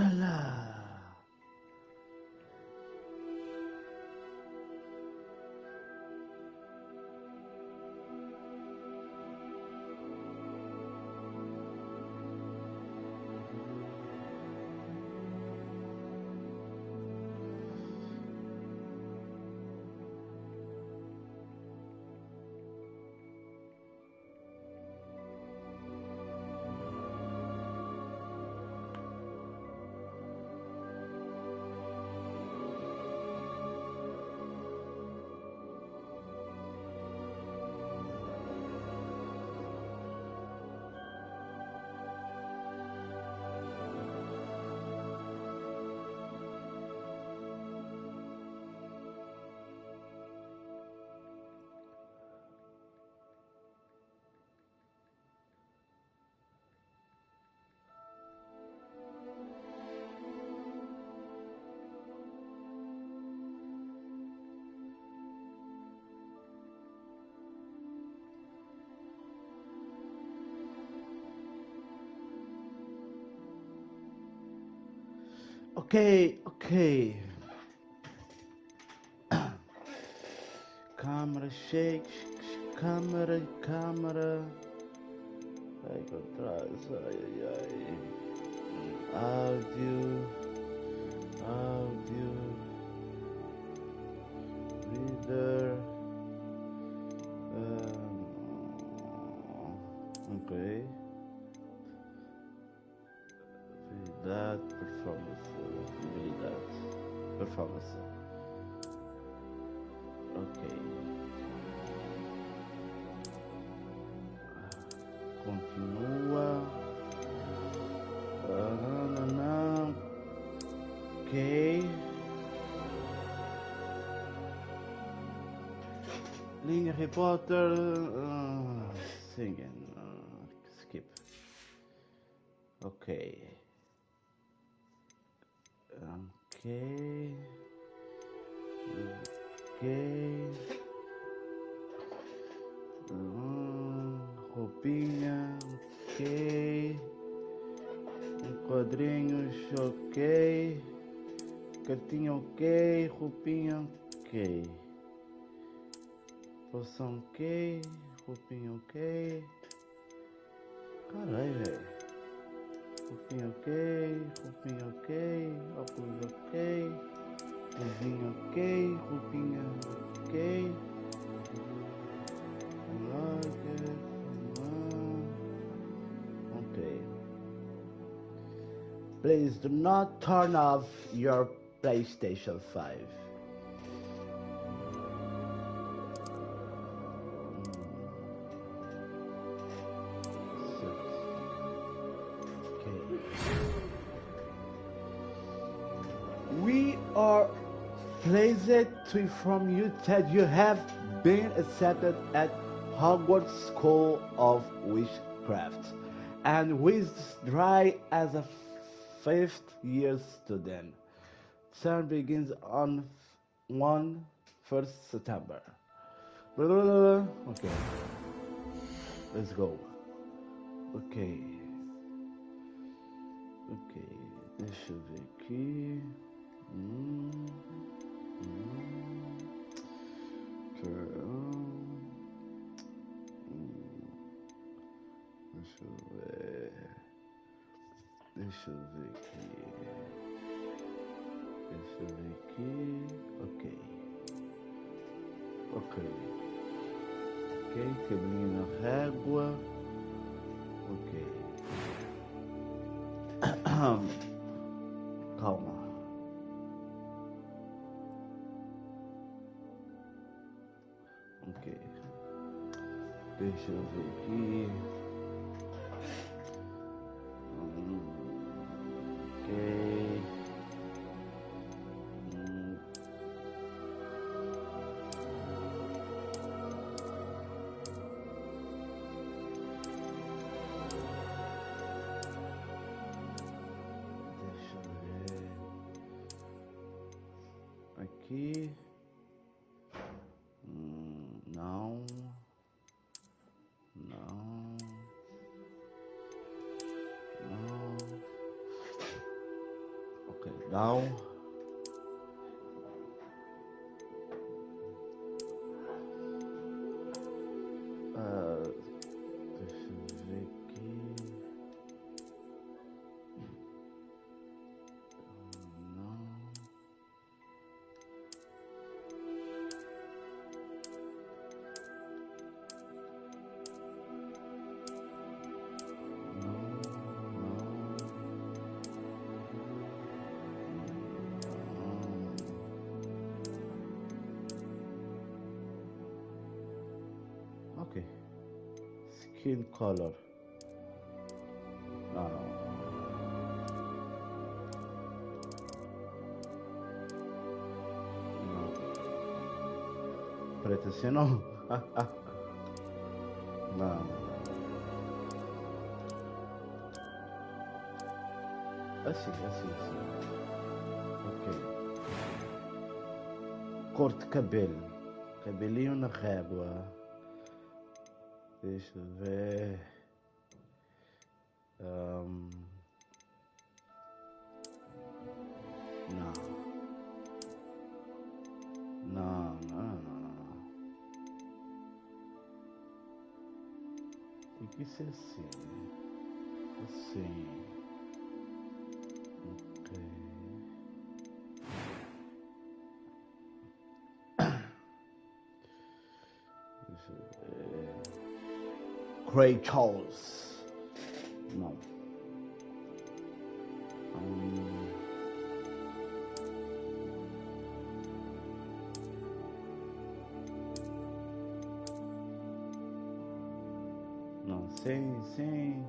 Olá. Ok. Câmera, shake, câmera. Ai, contras, ai. Áudio. Reader. Ok. Habilidade, performance. Ok. Continua. Não. Ok. Linha Harry Potter. Singing. Skip. Ok. Roupinha, ok. Quadrinhos, ok. Cartinha, ok. Roupinha, ok. Poção, ok. Roupinha, ok. Caralho, velho. Roupinha, ok. Óculos, ok. Luzinha, ok. Roupinha, ok. Okay. Please do not turn off your PlayStation 5. Okay. We are pleased to inform you that you have been accepted at Hogwarts School of Witchcraft and wizardry as a 5th year student. Term begins on 1st September. Okay, let's go. Ok, deixa eu ver aqui. Deixa eu ver aqui. Ok, cabelinho na régua. Ok. Calma. Ok. Deixa eu ver aqui. Ok. Aqui. Não. Não. Deixa eu ver aqui. Não. Ok. Skin color. Não. Não. Preto assim não. Não. Assim. Ok. Cor de cabelo. Cabelinho na régua. Deixa eu ver. Não. Tem que ser assim. Assim. Ok. Deixa eu ver. Kratos. Não. Não, sim.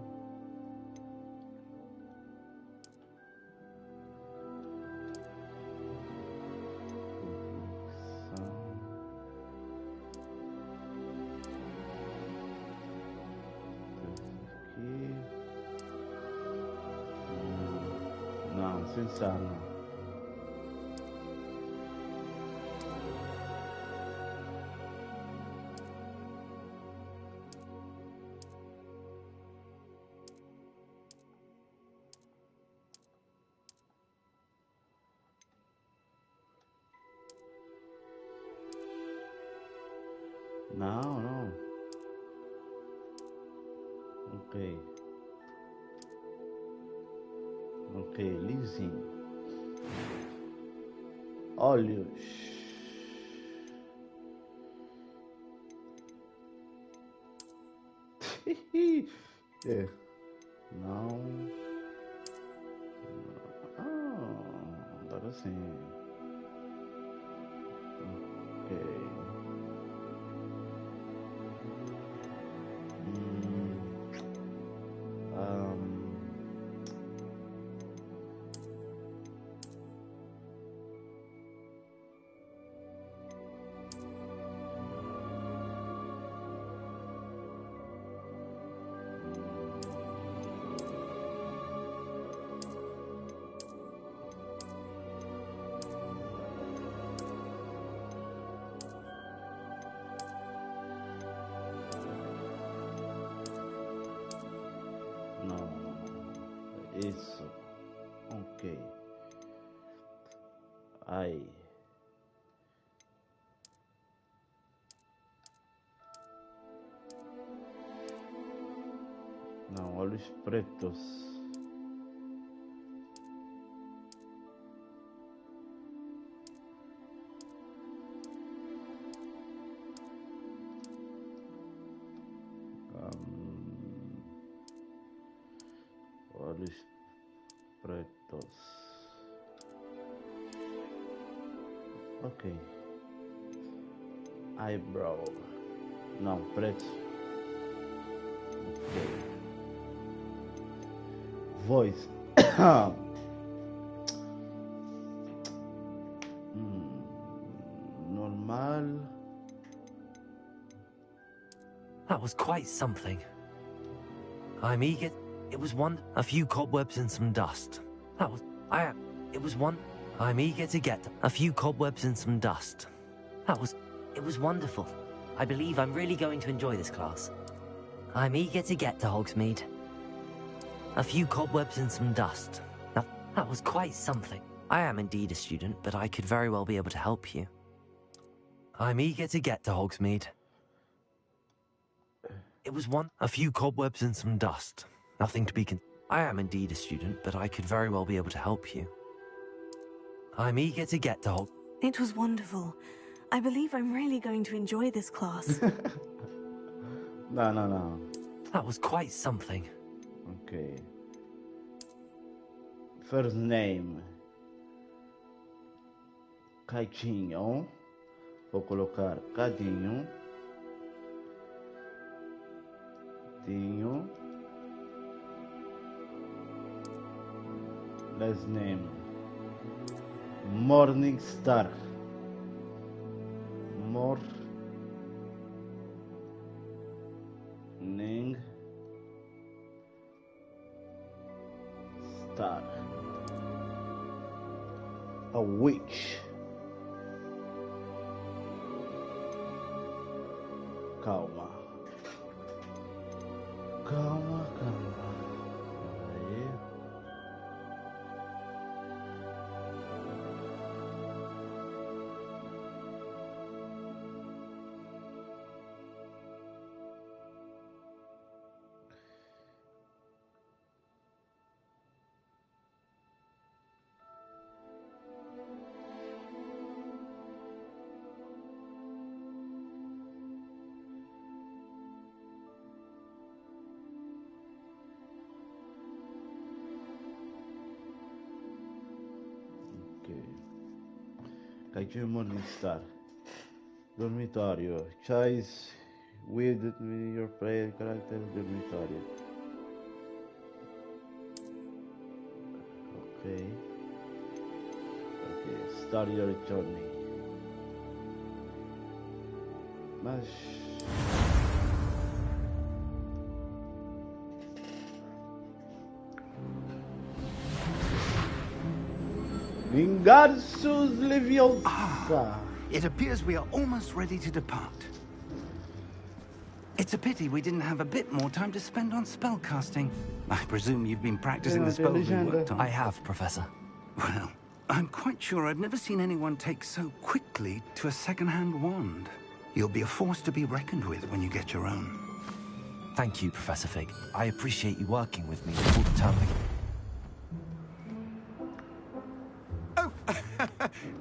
Não, sensar não. Não. Ok, lisinho. Olhos. É. Não. Agora sim. Ok. Não. Isso. Ok. Ai. Não, olhos pretos. Olhos pretos. Ok. Eyebrow. Não, preto. Ok. Voice. Normal. That was quite something. I'm eager. It was one. A few cobwebs and some dust. I'm eager to get a few cobwebs and some dust. It was wonderful. I believe I'm really going to enjoy this class. I'm eager to get to Hogsmeade. A few cobwebs and some dust. That was quite something. I am indeed a student, but I could very well be able to help you. I'm eager to get to Hogsmeade. It was a few cobwebs and some dust. Nothing to be I am indeed a student, but I could very well be able to help you. I'm eager to get to It was wonderful. I believe I'm really going to enjoy this class. No. That was quite something. Okay. First name. Caitinho. Vou colocar Cadinho. Dinho. Last name. Morning Star. Morning Star. A witch. Calma. Aí. Caiu Morningstar. Dormitório. Choice with your player character. Dormitório. Okay. Start your journey. Mas Vingarsus Leviosa. It appears we are almost ready to depart. It's a pity we didn't have a bit more time to spend on spellcasting. I presume you've been practicing the spells we worked on. I have, Professor. Well, I'm quite sure I've never seen anyone take so quickly to a second-hand wand. You'll be a force to be reckoned with when you get your own. Thank you, Professor Fig. I appreciate you working with me all the time. Oh,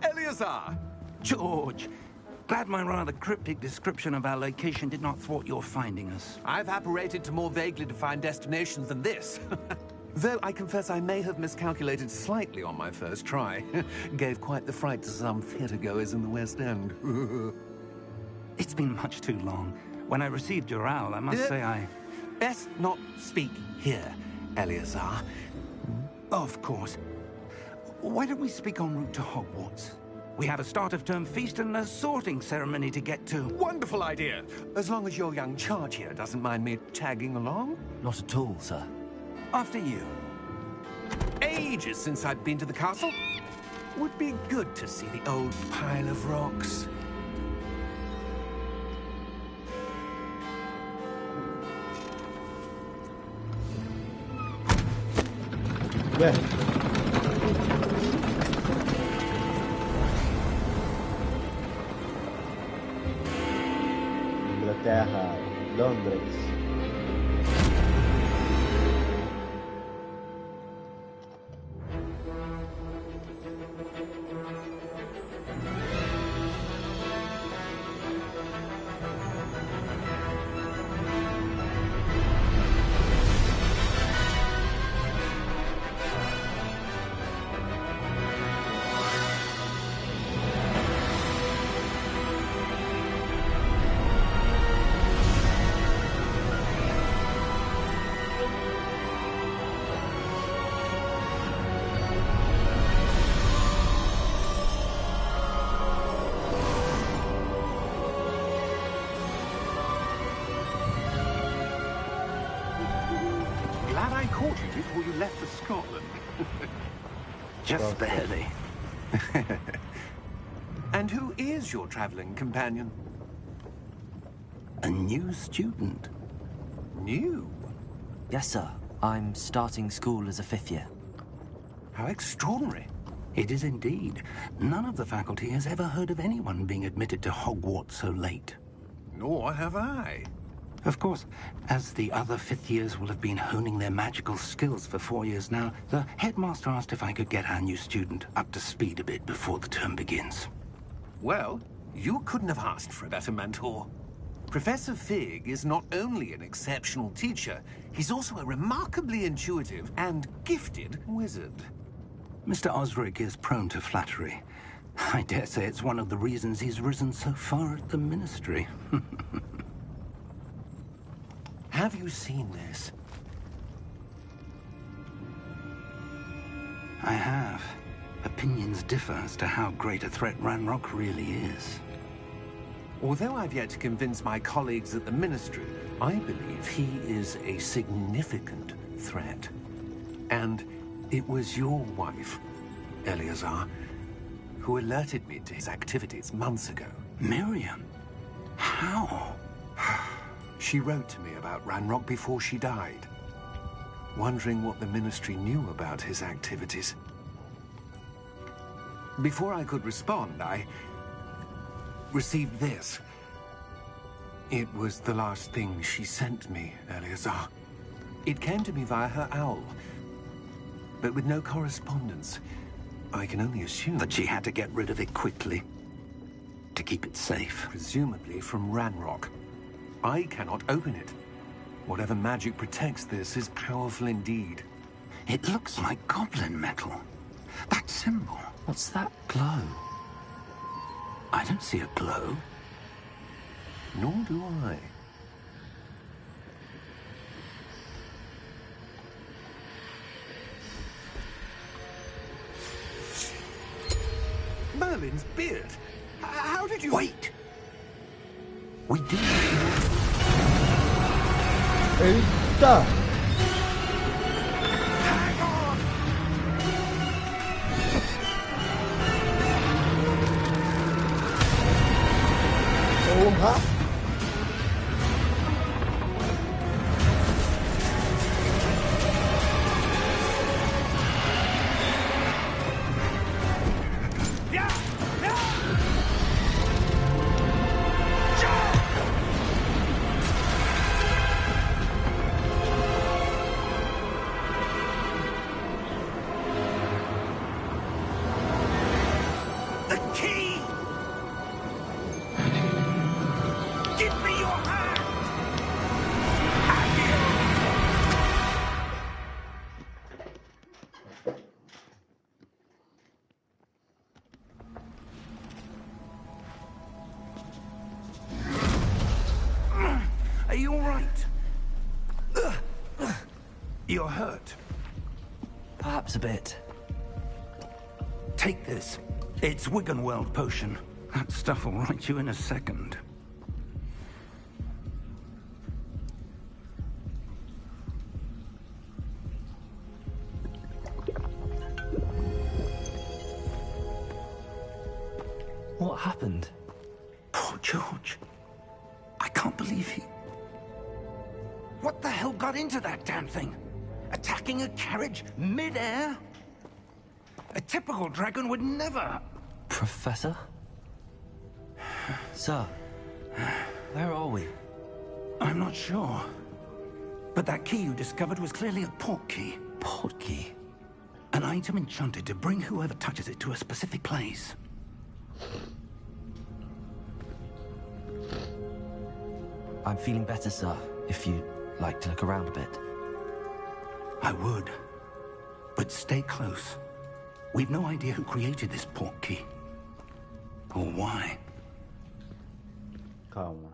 Eleazar! George! Glad my rather cryptic description of our location did not thwart your finding us. I've apparated to more vaguely defined destinations than this. Though I confess I may have miscalculated slightly on my first try. Gave quite the fright to some theatergoers in the West End. It's been much too long. When I received your owl, I must say I... Best not speak here, Eleazar. Of course. Why don't we speak en route to Hogwarts? We have a start-of-term feast and a sorting ceremony to get to. Wonderful idea! As long as your young charge here doesn't mind me tagging along. Not at all, sir. After you. Ages since I've been to the castle. Would be good to see the old pile of rocks. Yeah. Inglaterra, Londres. Glad I caught you before you left for Scotland. Just barely. And who is your traveling companion? A new student. New? Yes, sir. I'm starting school as a 5th year. How extraordinary. It is indeed. None of the faculty has ever heard of anyone being admitted to Hogwarts so late. Nor have I. Of course, as the other fifth years will have been honing their magical skills for 4 years now, the headmaster asked if I could get our new student up to speed a bit before the term begins. Well, you couldn't have asked for a better mentor. Professor Fig is not only an exceptional teacher, he's also a remarkably intuitive and gifted wizard. Mr. Osric is prone to flattery. I dare say it's one of the reasons he's risen so far at the Ministry. Have you seen this? I have. Opinions differ as to how great a threat Ranrock really is. Although I've yet to convince my colleagues at the Ministry, I believe he is a significant threat. And it was your wife, Eleazar, who alerted me to his activities months ago. Miriam? How? She wrote to me about Ranrock before she died, wondering what the Ministry knew about his activities. Before I could respond, I received this. It was the last thing she sent me, Eleazar. It came to me via her owl, but with no correspondence. I can only assume That she had to get rid of it quickly, to keep it safe. presumably from Ranrock. I cannot open it. Whatever magic protects this is powerful indeed. It looks like goblin metal. That symbol. What's that glow? I don't see a glow. Nor do I. Merlin's beard. How did you... Wait! We do. Eita! Hang on! Porra! The key! Give me your hand! Are you all right? You're hurt. Perhaps a bit. Take this. It's Wiggenweld potion. That stuff will right you in a second. What happened? Poor George. I can't believe he... What the hell got into that damn thing? Attacking a carriage mid-air? A typical dragon would never... Professor? Sir, where are we? I'm not sure. But that key you discovered was clearly a port key. Port key? An item enchanted to bring whoever touches it to a specific place. I'm feeling better, sir, if you'd like to look around a bit. I would. But stay close. We've no idea who created this port key. Or why. Calma.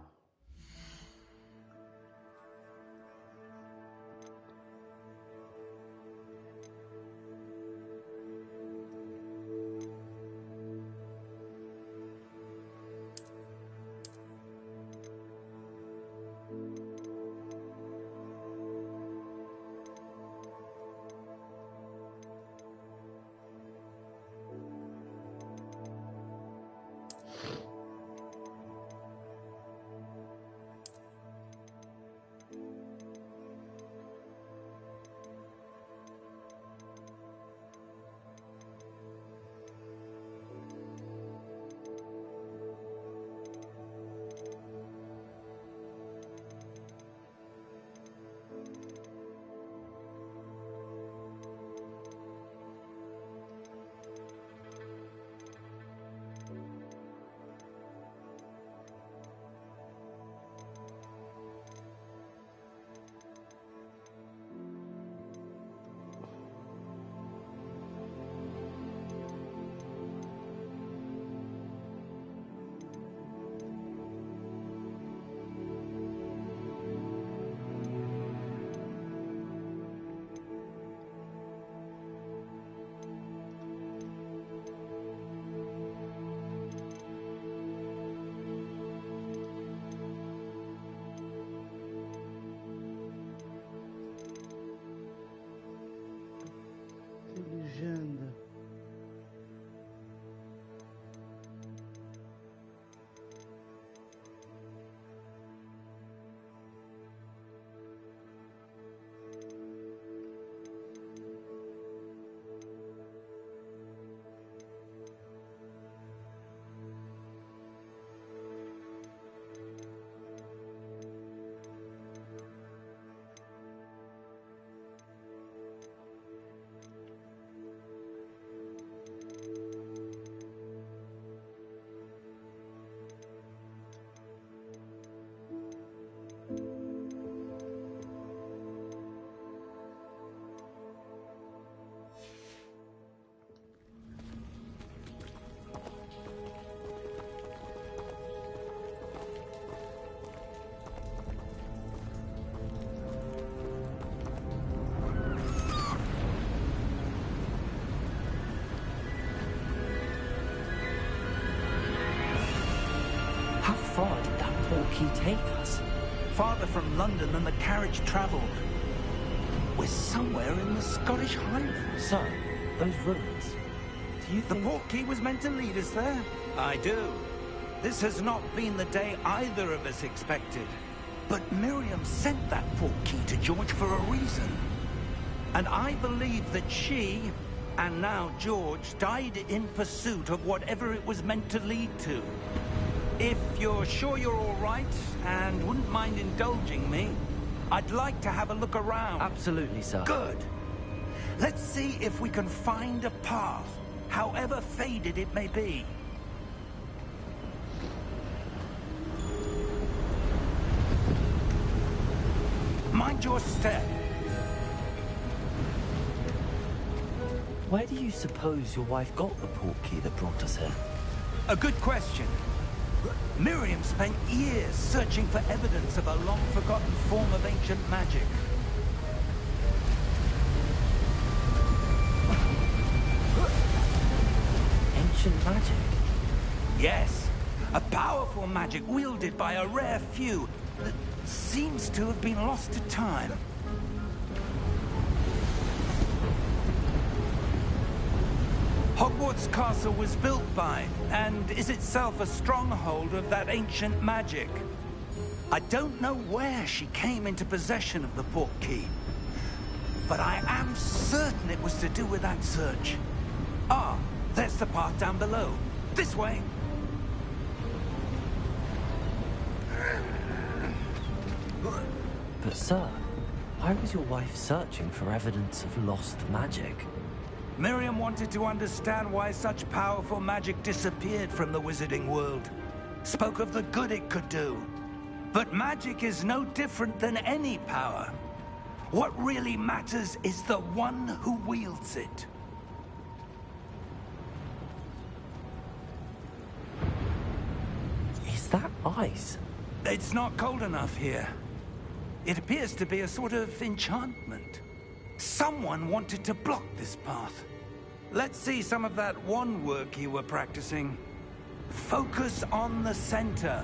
portkey take us? Farther from London than the carriage travelled. We're somewhere in the Scottish Highlands. Sir, those ruins. Do you The think... portkey was meant to lead us there? I do. This has not been the day either of us expected. But Miriam sent that portkey to George for a reason. And I believe that she, and now George, died in pursuit of whatever it was meant to lead to. If you're sure you're all right, and wouldn't mind indulging me, I'd like to have a look around. Absolutely, sir. Good. Let's see if we can find a path, however faded it may be. Mind your step. Where do you suppose your wife got the portkey that brought us here? A good question. Miriam spent years searching for evidence of a long-forgotten form of ancient magic. Ancient magic? Yes, a powerful magic wielded by a rare few that seems to have been lost to time. Hogwarts Castle was built by, and is itself a stronghold of that ancient magic. I don't know where she came into possession of the portkey, but I am certain it was to do with that search. Ah, there's the path down below. This way. But sir, why was your wife searching for evidence of lost magic? Miriam wanted to understand why such powerful magic disappeared from the wizarding world. Spoke of the good it could do. But magic is no different than any power. What really matters is the one who wields it. Is that ice? It's not cold enough here. It appears to be a sort of enchantment. Someone wanted to block this path. Let's see some of that wand work you were practicing. Focus on the center.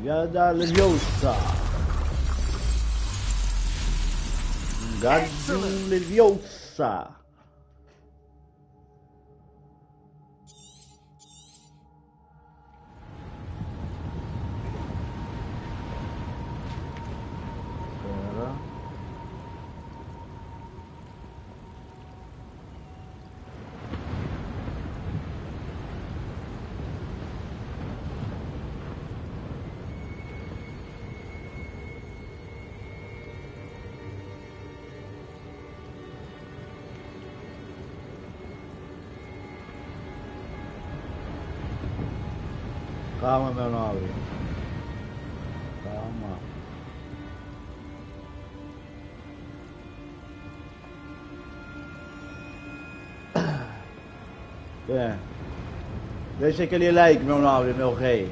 Gada Leviosa. Gada Leviosa. Espera. Calma, meu nobre. Calma. Bem, deixa aquele like, meu nobre, meu rei.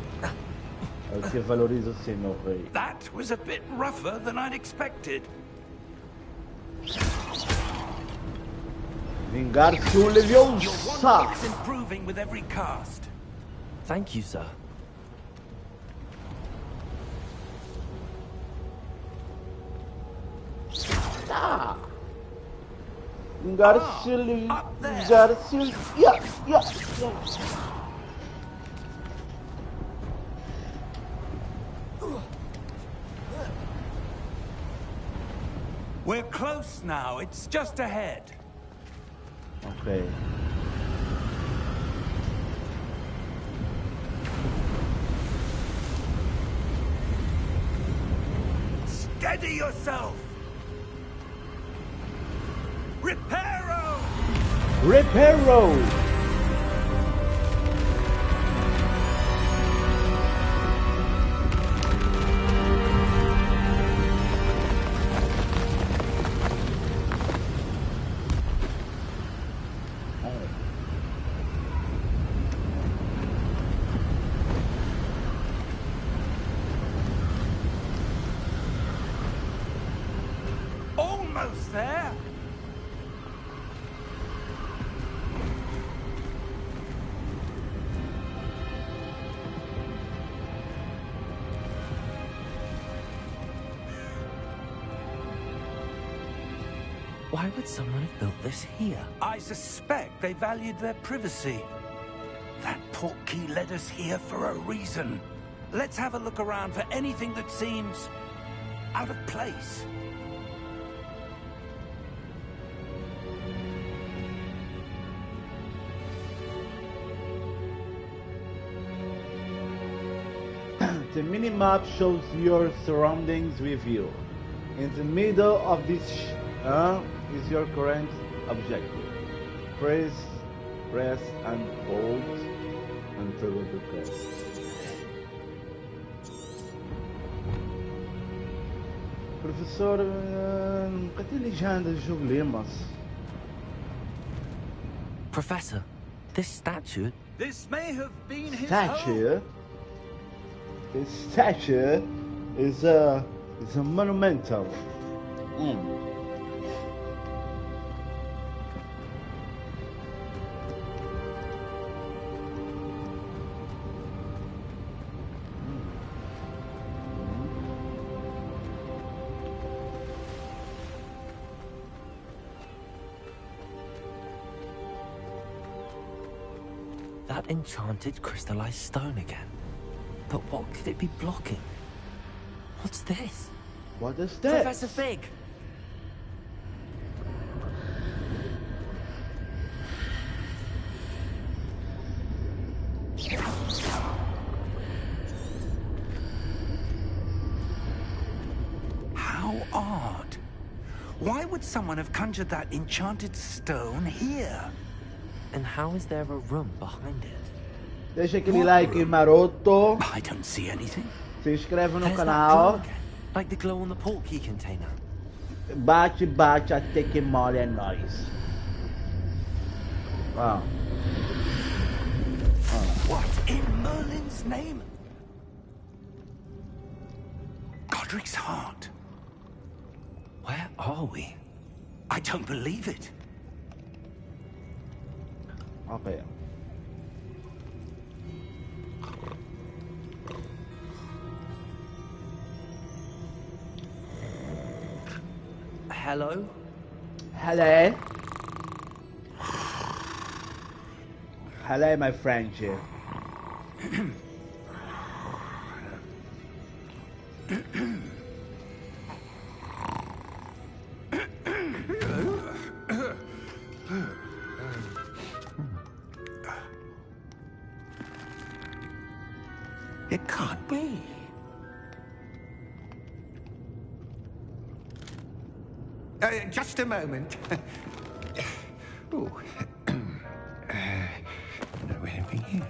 É o que valoriza assim, meu rei. That was a bit rougher than I'd expected. Vingar-se o Your wand Leviosa. work's improving with every cast. Thank you, sir. Ah. Vingar-se o Vingar-se o... Yeah. We're close now. It's just ahead. Ok. Steady yourself! Reparo! Reparo! Almost there! Why would someone have built this here? I suspect they valued their privacy. That portkey led us here for a reason. Let's have a look around for anything that seems out of place. The minimap shows your surroundings with you. In the middle of this is your current objective. Press and hold until the press. Professor, cadê ele já anda jogo lemas? Professor, this statue... This may have been his Statue? This statue is a monumental. That enchanted crystallized stone again. But what could it be blocking? What's this? What is that? Professor Fig! How odd. Why would someone have conjured that enchanted stone here? And how is there a room behind it? Deixa aquele like maroto. I don't see anything. Se inscreve no There's that canal. glow again, like the glow on the portkey container. Bate até que mole é nóis. Wow. What in Merlin's name? Godric's heart. Where are we? I don't believe it. Okay. Hello? Hello. Hello, my friend here. It can't be. Just a moment. Oh. Where are we here?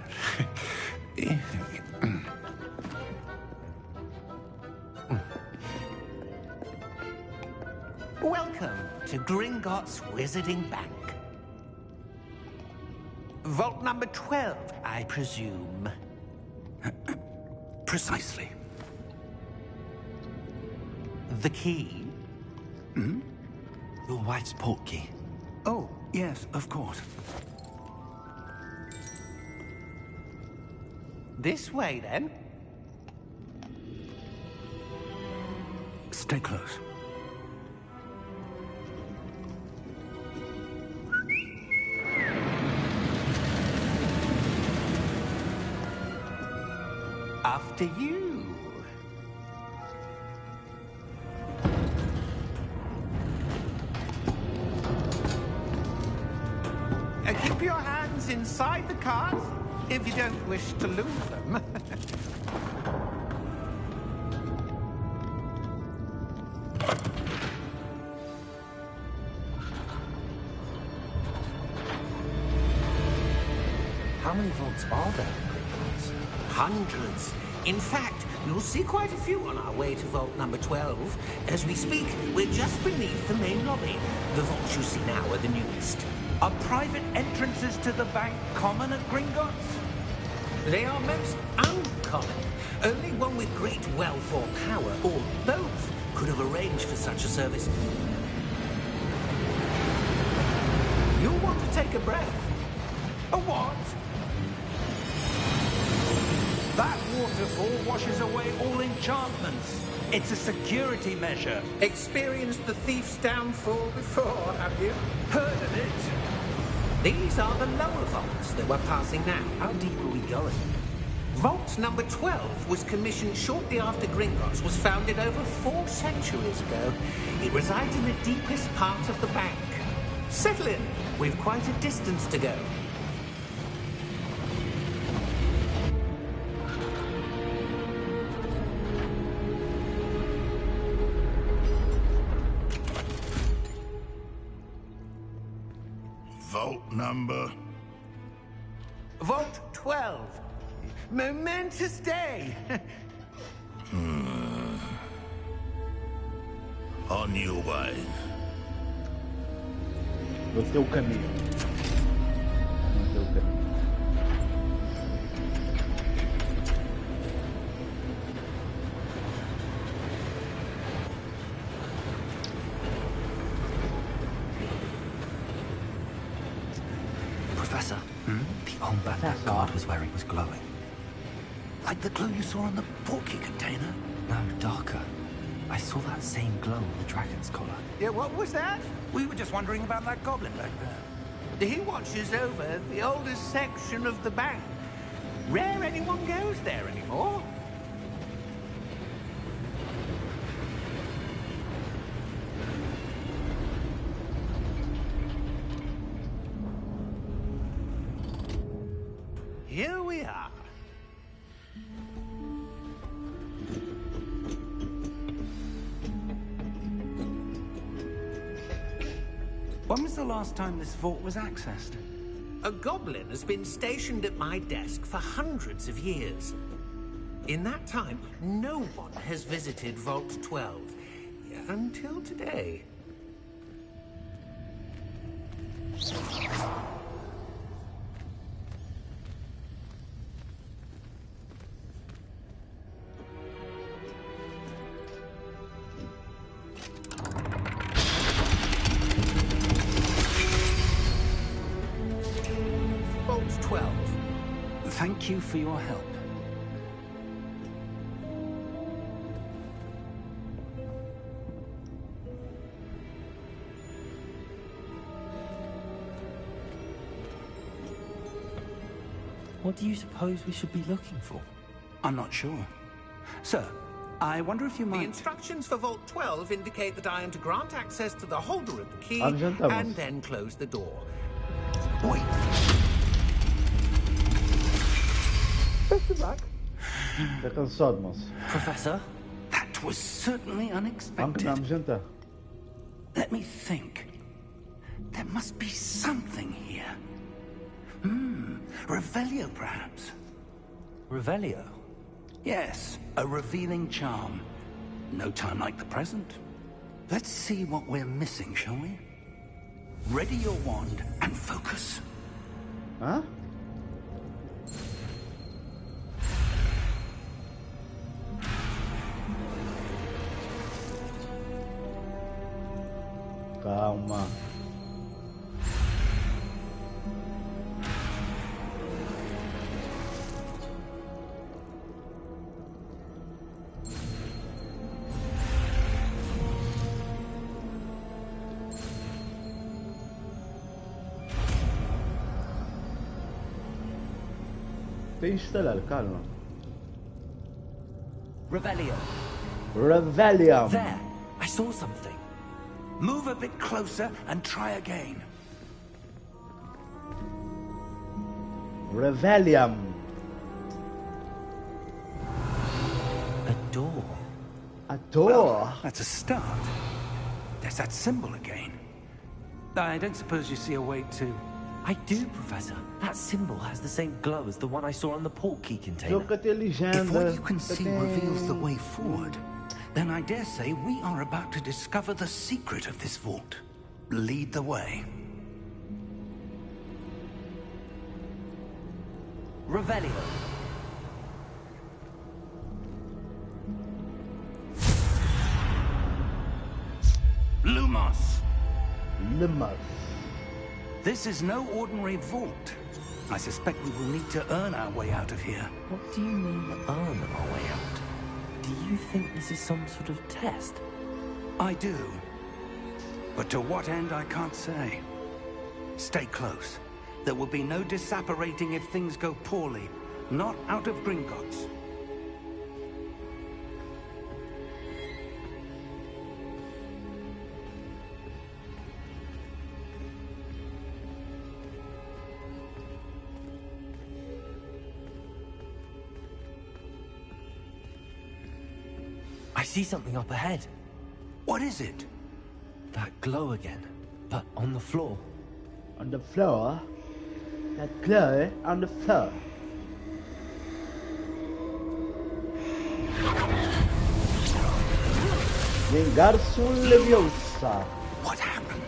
Welcome to Gringotts Wizarding Bank. Vault number 12, I presume. Precisely. The key? Hmm? Your wife's portkey. Oh, yes, of course. This way, then. Stay close. After you. Keep your hands inside the cart if you don't wish to lose them. How many vaults are there in Gringotts? Hundreds. In fact, you'll see quite a few on our way to vault number 12. As we speak, we're just beneath the main lobby. The vaults you see now are the newest. Are private entrances to the bank common at Gringotts? They are most uncommon. Only one with great wealth or power, or both, could have arranged for such a service. You'll want to take a breath. A what? That waterfall washes away all enchantments. It's a security measure. Experienced the thief's downfall before, have you? Heard of it? These are the lower vaults that we're passing now. How deep are we going? Vault number 12 was commissioned shortly after Gringotts was founded over 4 centuries ago. It resides in the deepest part of the bank. Settle in. We've quite a distance to go. Vault number? Vault 12. Momentous day. On your way. No teu caminho. No teu caminho. Professor, the armband that guard was wearing was glowing. Like the glow you saw on the porky container? No, darker. I saw that same glow on the dragon's collar. Yeah, what was that? We were just wondering about that goblin back there. He watches over the oldest section of the bank. Rare anyone goes there anymore. Here we are. When was the last time this vault was accessed? A goblin has been stationed at my desk for hundreds of years. In that time, no one has visited Vault 12. Until today. Vault 12. Thank you for your help. What do you suppose we should be looking for? I'm not sure. Sir, I wonder if you The might... instructions for Vault 12 indicate that I am to grant access to the holder of the key Argentamos. and then close the door. Wait. Tá cansado, moço. Professor? That was certainly unexpected. Vamos jantar. Let me think. There must be something here. Revelio, perhaps? Revelio? Yes, a revealing charm. No time like the present. Let's see what we're missing, shall we? Ready your wand and focus. Hã? Calma. Tem instalar, calma. Revelio. Revelio. There! I saw something. Move a bit closer and try again. Revelio. A door. A door. Well, that's a start. There's that symbol again. I don't suppose you see a way to I do, Professor. That symbol has the same glow as the one I saw on the portkey container. Jogo tem legenda. If what you can see reveals the way forward, then I dare say we are about to discover the secret of this vault. Lead the way. Revelio. Lumos. Lumos. This is no ordinary vault. I suspect we will need to earn our way out of here. What do you mean, earn our way out? Do you think this is some sort of test? I do. But to what end, I can't say. Stay close. There will be no disapparating if things go poorly. Not out of Gringotts. I see something up ahead. What is it? That glow again, but on the floor. On the floor? That glow on the floor. Wingardium Leviosa. What happened?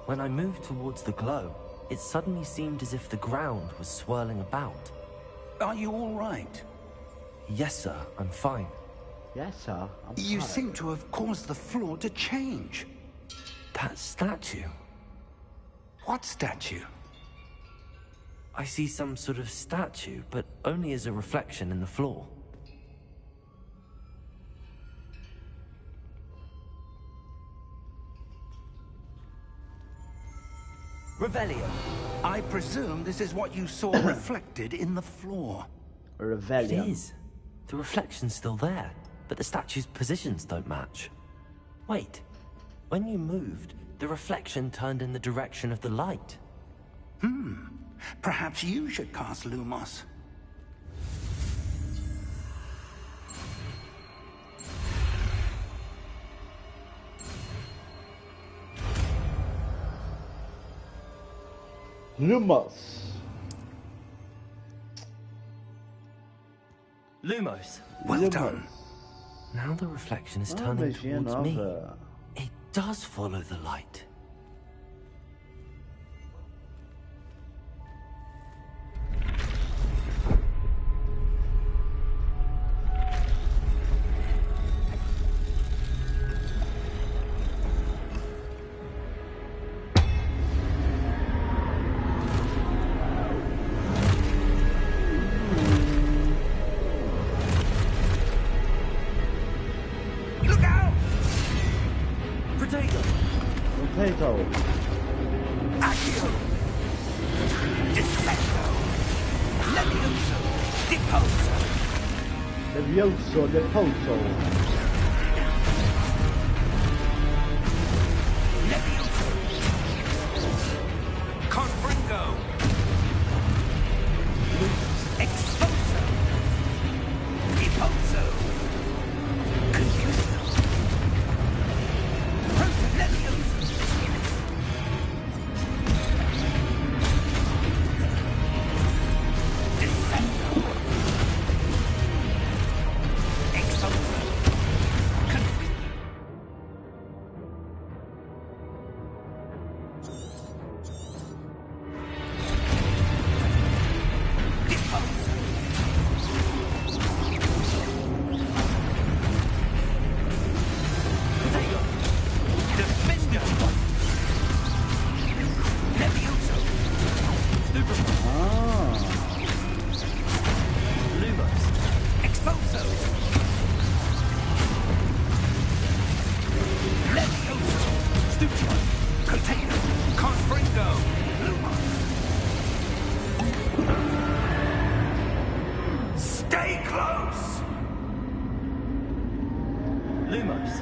When I moved towards the glow, it suddenly seemed as if the ground was swirling about. Are you all right? Yes, sir, I'm fine. Yes, sir. You seem to have caused the floor to change. That statue. What statue? I see some sort of statue, but only as a reflection in the floor. Revelio. I presume this is what you saw reflected in the floor. Revelio. It is. The reflection's still there, but the statue's positions don't match. Wait. When you moved, the reflection turned in the direction of the light. Perhaps you should cast Lumos. Lumos. Lumos. Well done. Now the reflection is Ah, turning magia towards me. nova. It does follow the light. Look out! Potato! Potato. Accio! Defecto! Levioso! Deposo! Levioso deposo. Levioso! Confringo! Exposo! Deposo! Confuso! Levioso! Descendo! Exposo! Confuso! Potato! Defender! Levioso! Stupid! Ah. Lumos! Exposo! Levioso! Stupid! Container! Confringo! Lumos! Stay close! Lumos!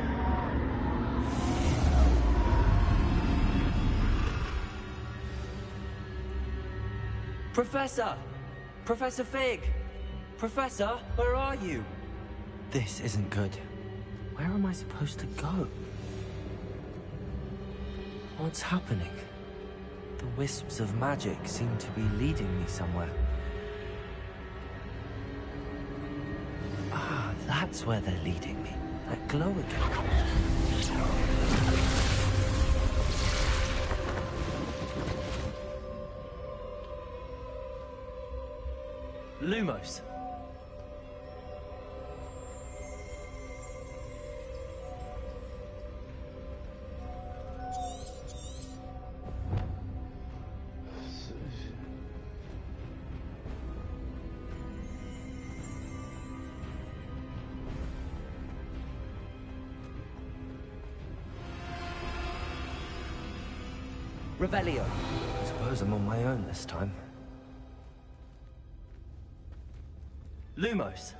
Professor! Professor Fig! Professor, where are you? This isn't good. Where am I supposed to go? What's happening? The wisps of magic seem to be leading me somewhere. Ah, that's where they're leading me. That glow again. Lumos. Revelio. I suppose I'm on my own this time. Lumos.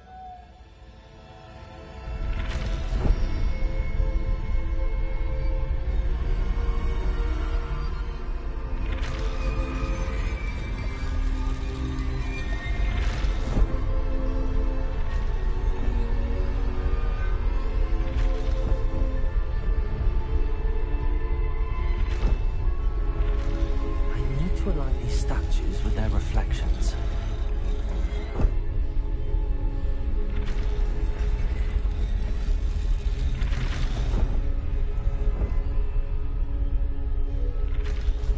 Statues with their reflections.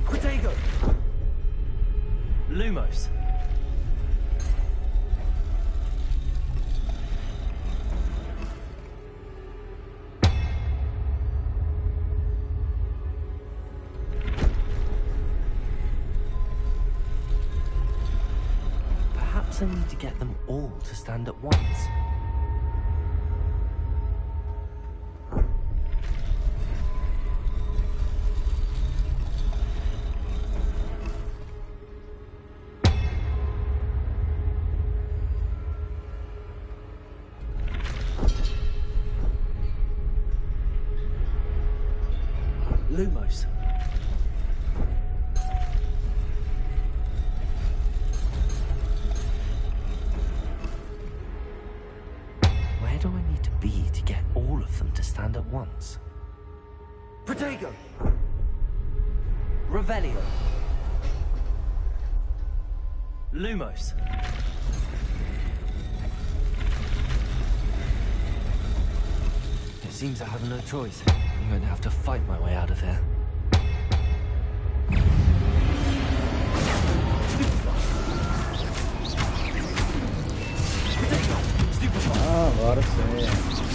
Protego! Lumos. I need to get them all to stand at once. Lumos. Where do I need to be to get all of them to stand at once? Protego! Revelio! Lumos! It seems I have no choice. I'm going to have to fight my way out of here. Ah, agora sim.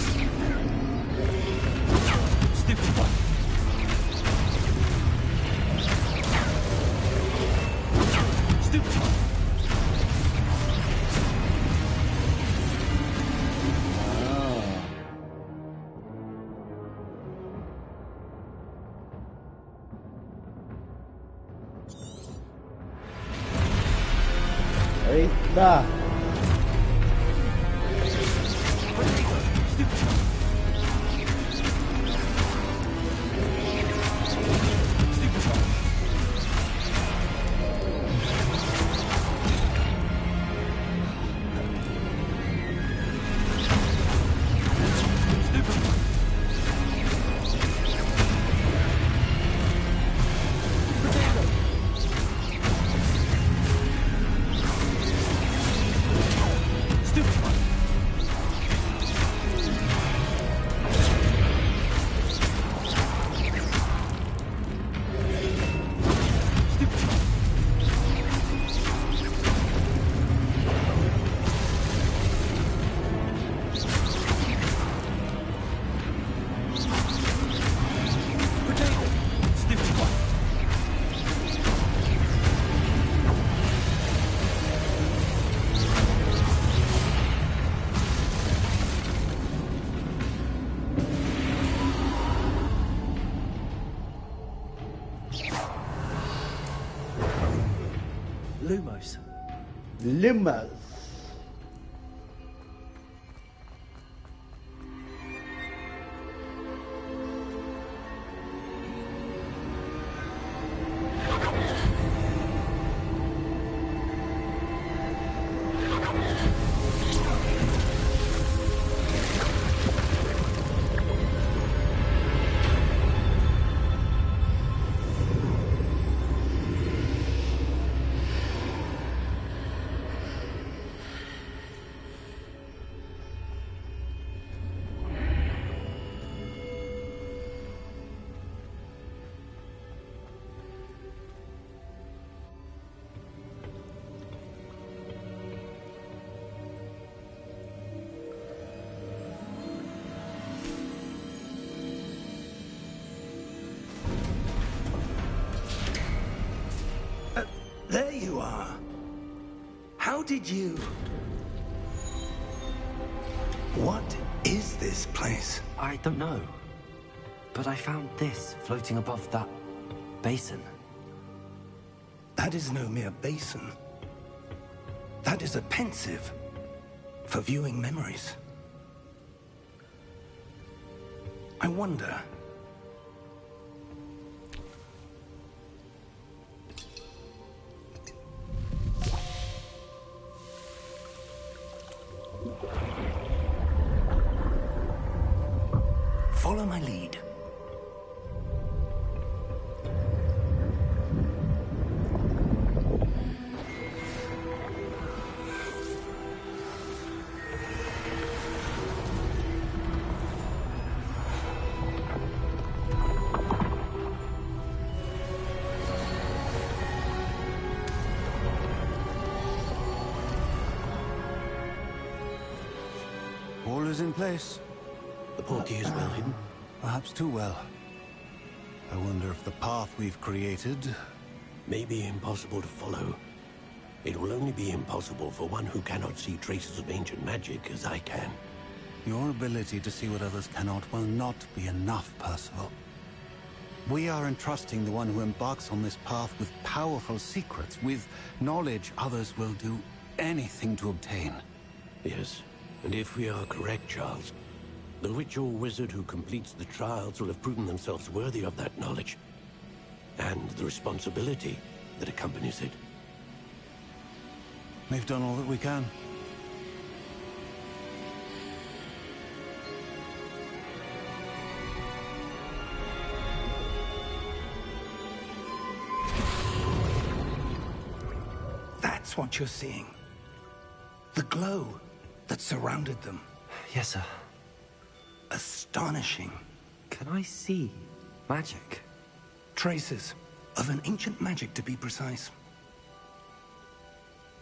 Stupefy. Stupefy. Eita! Lumos. Lumos. There you are. How did you... What is this place? I don't know. But I found this floating above that basin. That is no mere basin. That is a pensive for viewing memories. I wonder... Follow my lead. All is in place. The portkey is well hidden. Perhaps too well. I wonder if the path we've created... May be impossible to follow. It will only be impossible for one who cannot see traces of ancient magic as I can. Your ability to see what others cannot will not be enough, Percival. We are entrusting the one who embarks on this path with powerful secrets, with knowledge others will do anything to obtain. Yes, and if we are correct, Charles, the witch or wizard who completes the trials will have proven themselves worthy of that knowledge, and the responsibility that accompanies it. We've done all that we can. That's what you're seeing. The glow that surrounded them. Yes, sir. Astonishing. Can I see magic? Traces of an ancient magic, to be precise.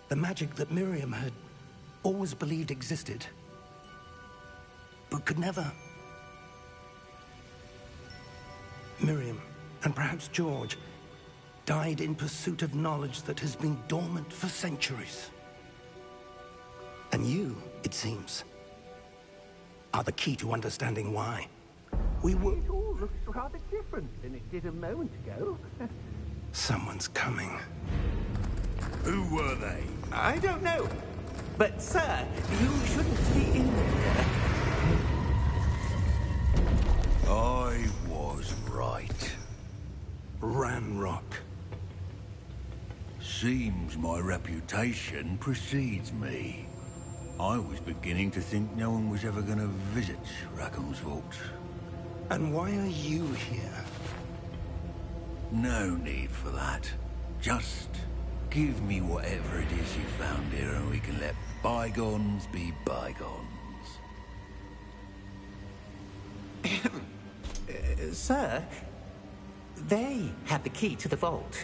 The magic that Miriam had always believed existed, but could never. Miriam, and perhaps George, died in pursuit of knowledge that has been dormant for centuries. And you, it seems, are the key to understanding why. We were... It all looks rather different than it did a moment ago. Someone's coming. Who were they? I don't know. But, sir, you shouldn't be in there. I was right. Ranrock. Seems my reputation precedes me. I was beginning to think no one was ever going to visit Rackham's vault. And why are you here? No need for that. Just give me whatever it is you found here and we can let bygones be bygones. Sir, they had the key to the vault.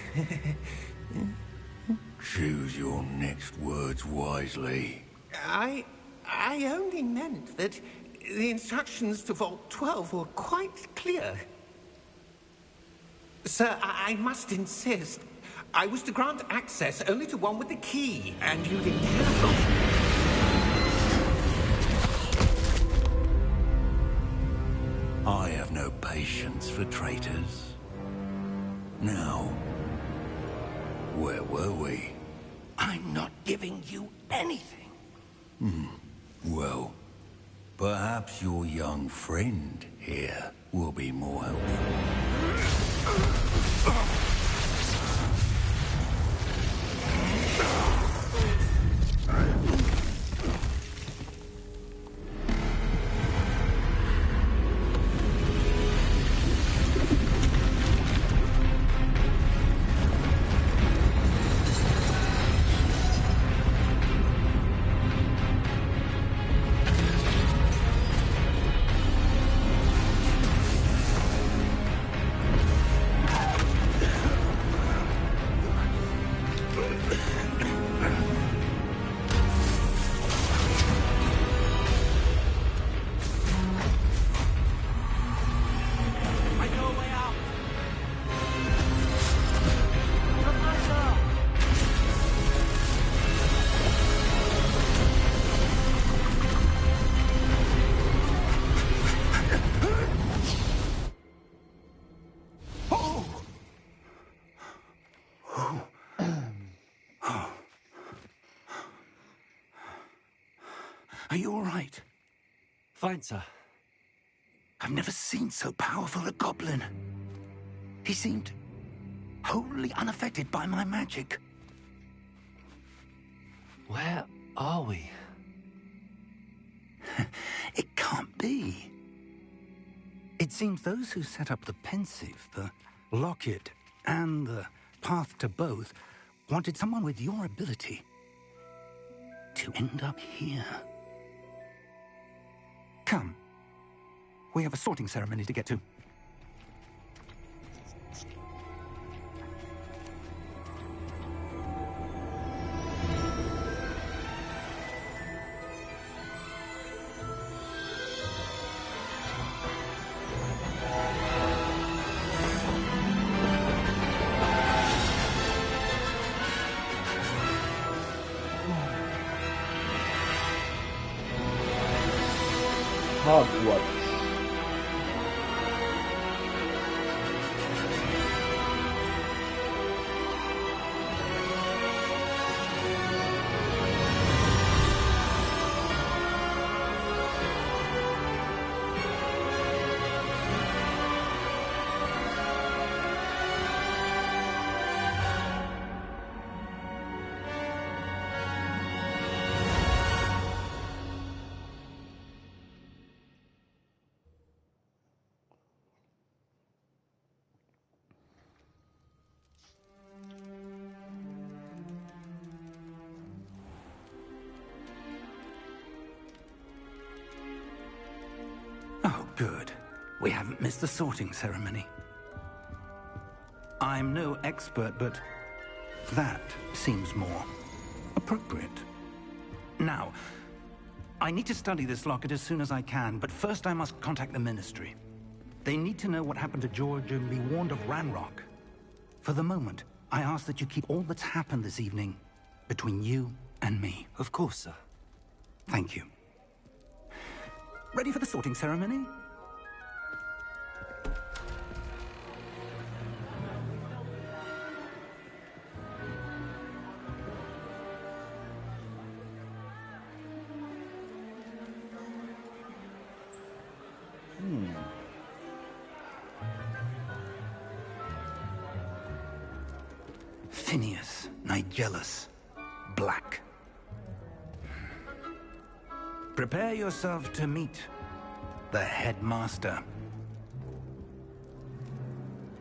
Choose your next words wisely. I only meant that the instructions to Vault 12 were quite clear. Sir, I must insist. I was to grant access only to one with the key, and you didn't have it. I have no patience for traitors. Now, where were we? I'm not giving you anything. Well, perhaps your young friend here will be more helpful. Are you all right? Fine, sir. I've never seen so powerful a goblin. He seemed wholly unaffected by my magic. Where are we? It can't be. It seems those who set up the pensive, the locket, and the path to both wanted someone with your ability to end up here. Come. We have a sorting ceremony to get to. Hogwarts. Oh, good. We haven't missed the sorting ceremony. I'm no expert, but that seems more appropriate. Now, I need to study this locket as soon as I can, but first I must contact the Ministry. They need to know what happened to George and be warned of Ranrock. For the moment, I ask that you keep all that's happened this evening between you and me. Of course, sir. Thank you. Ready for the sorting ceremony? Phineas, Nigellus, Black. Prepare yourself to meet the headmaster.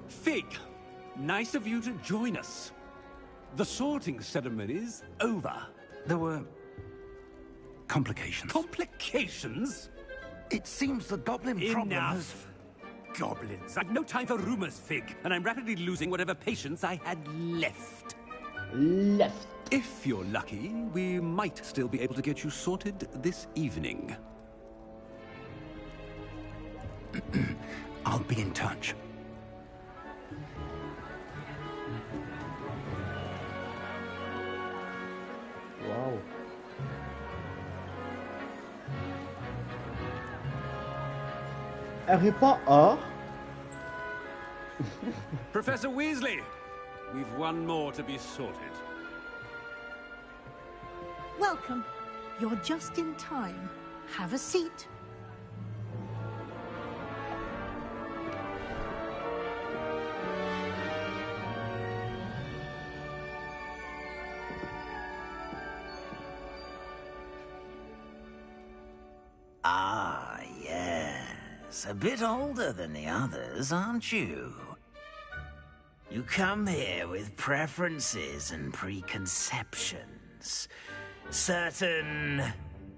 Fig, nice of you to join us. The sorting ceremony's over. There were complications. Complications? It seems the goblin problem has... Enough! Goblins. I've no time for rumors, Fig, and I'm rapidly losing whatever patience I had left. Left. If you're lucky, we might still be able to get you sorted this evening. I'll be in touch. Wow. Harry Potter. Professor Weasley, we've one more to be sorted. Welcome. You're just in time. Have a seat. Ah, yes. A bit older than the others, aren't you? You come here with preferences and preconceptions. Certain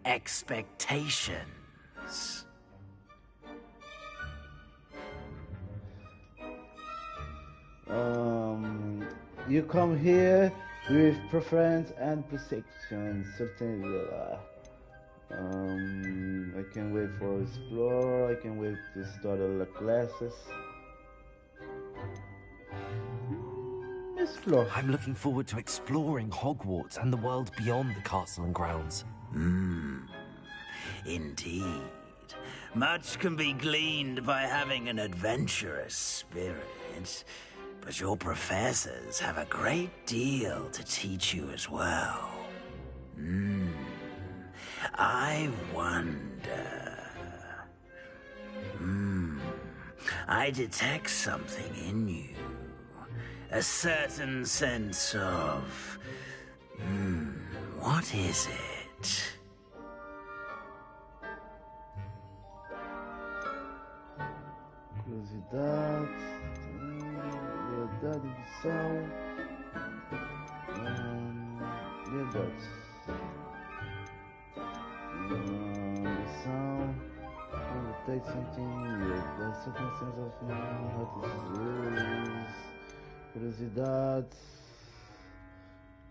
expectations. You come here with preference and perception. Certainly. I can wait for explore. I can wait to start all the classes. Explore. I'm looking forward to exploring Hogwarts and the world beyond the castle and grounds. Indeed. Much can be gleaned by having an adventurous spirit, but your professors have a great deal to teach you as well. I wonder... I detect something in you. A certain sense of... what is it? Curiosidade, lealdade, ambição, lealdade, ambição, take something new, there's certain sense of what is curiosidade,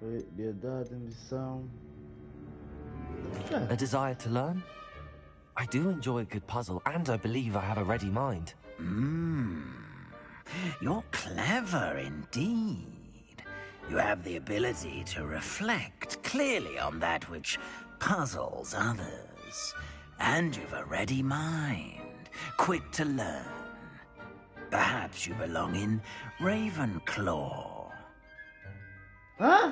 lealdade, ambição. A desire to learn? I do enjoy a good puzzle, and I believe I have a ready mind. You're clever indeed. You have the ability to reflect clearly on that which puzzles others. And you've a ready mind, quick to learn. Perhaps you belong in Ravenclaw. Huh?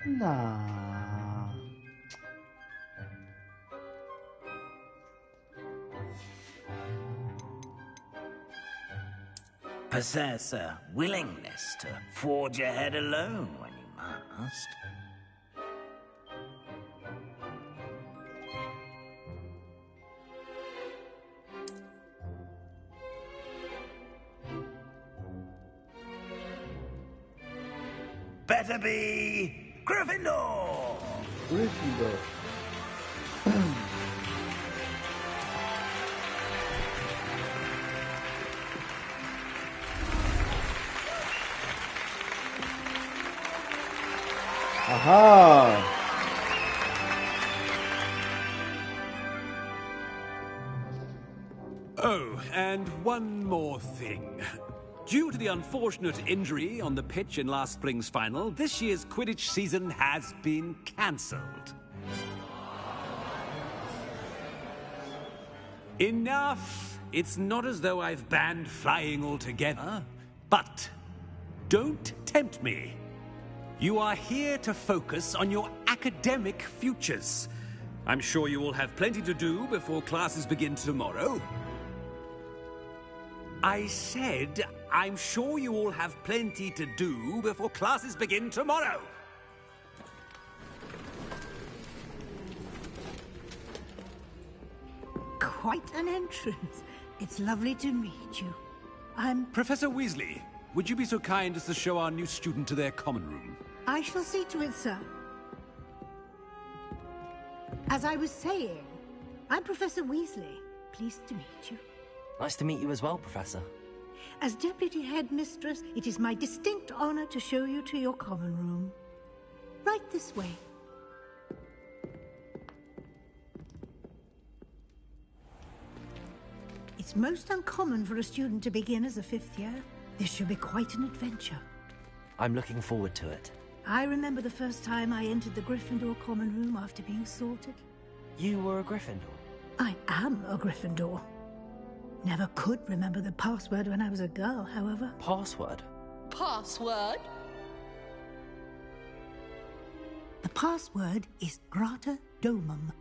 Nah. Possess a willingness to forge ahead alone when you must. Better be Gryffindor! Gryffindor. Aha! Oh, and one more thing. Due to the unfortunate injury on the pitch in last spring's final, this year's Quidditch season has been cancelled. Enough! It's not as though I've banned flying altogether. But don't tempt me. You are here to focus on your academic futures. I'm sure you will have plenty to do before classes begin tomorrow. I said, I'm sure you all have plenty to do before classes begin tomorrow. Quite an entrance. It's lovely to meet you. I'm... Professor Weasley, would you be so kind as to show our new student to their common room? I shall see to it, sir. As I was saying, I'm Professor Weasley. Pleased to meet you. Nice to meet you as well, Professor. As Deputy Headmistress, it is my distinct honor to show you to your common room. Right this way. It's most uncommon for a student to begin as a fifth year. This should be quite an adventure. I'm looking forward to it. I remember the first time I entered the Gryffindor common room after being sorted. You were a Gryffindor? I am a Gryffindor. Never could remember the password when I was a girl, however. Password? Password? The password is Grata Domum.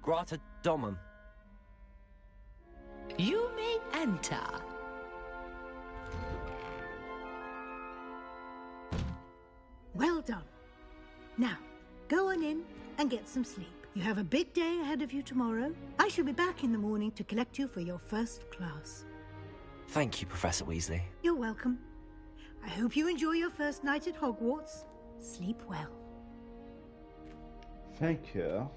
Grata Domum. You may enter. Well done. Now, go on in and get some sleep. You have a big day ahead of you tomorrow. I shall be back in the morning to collect you for your first class. Thank you, Professor Weasley. You're welcome. I hope you enjoy your first night at Hogwarts. Sleep well. Thank you.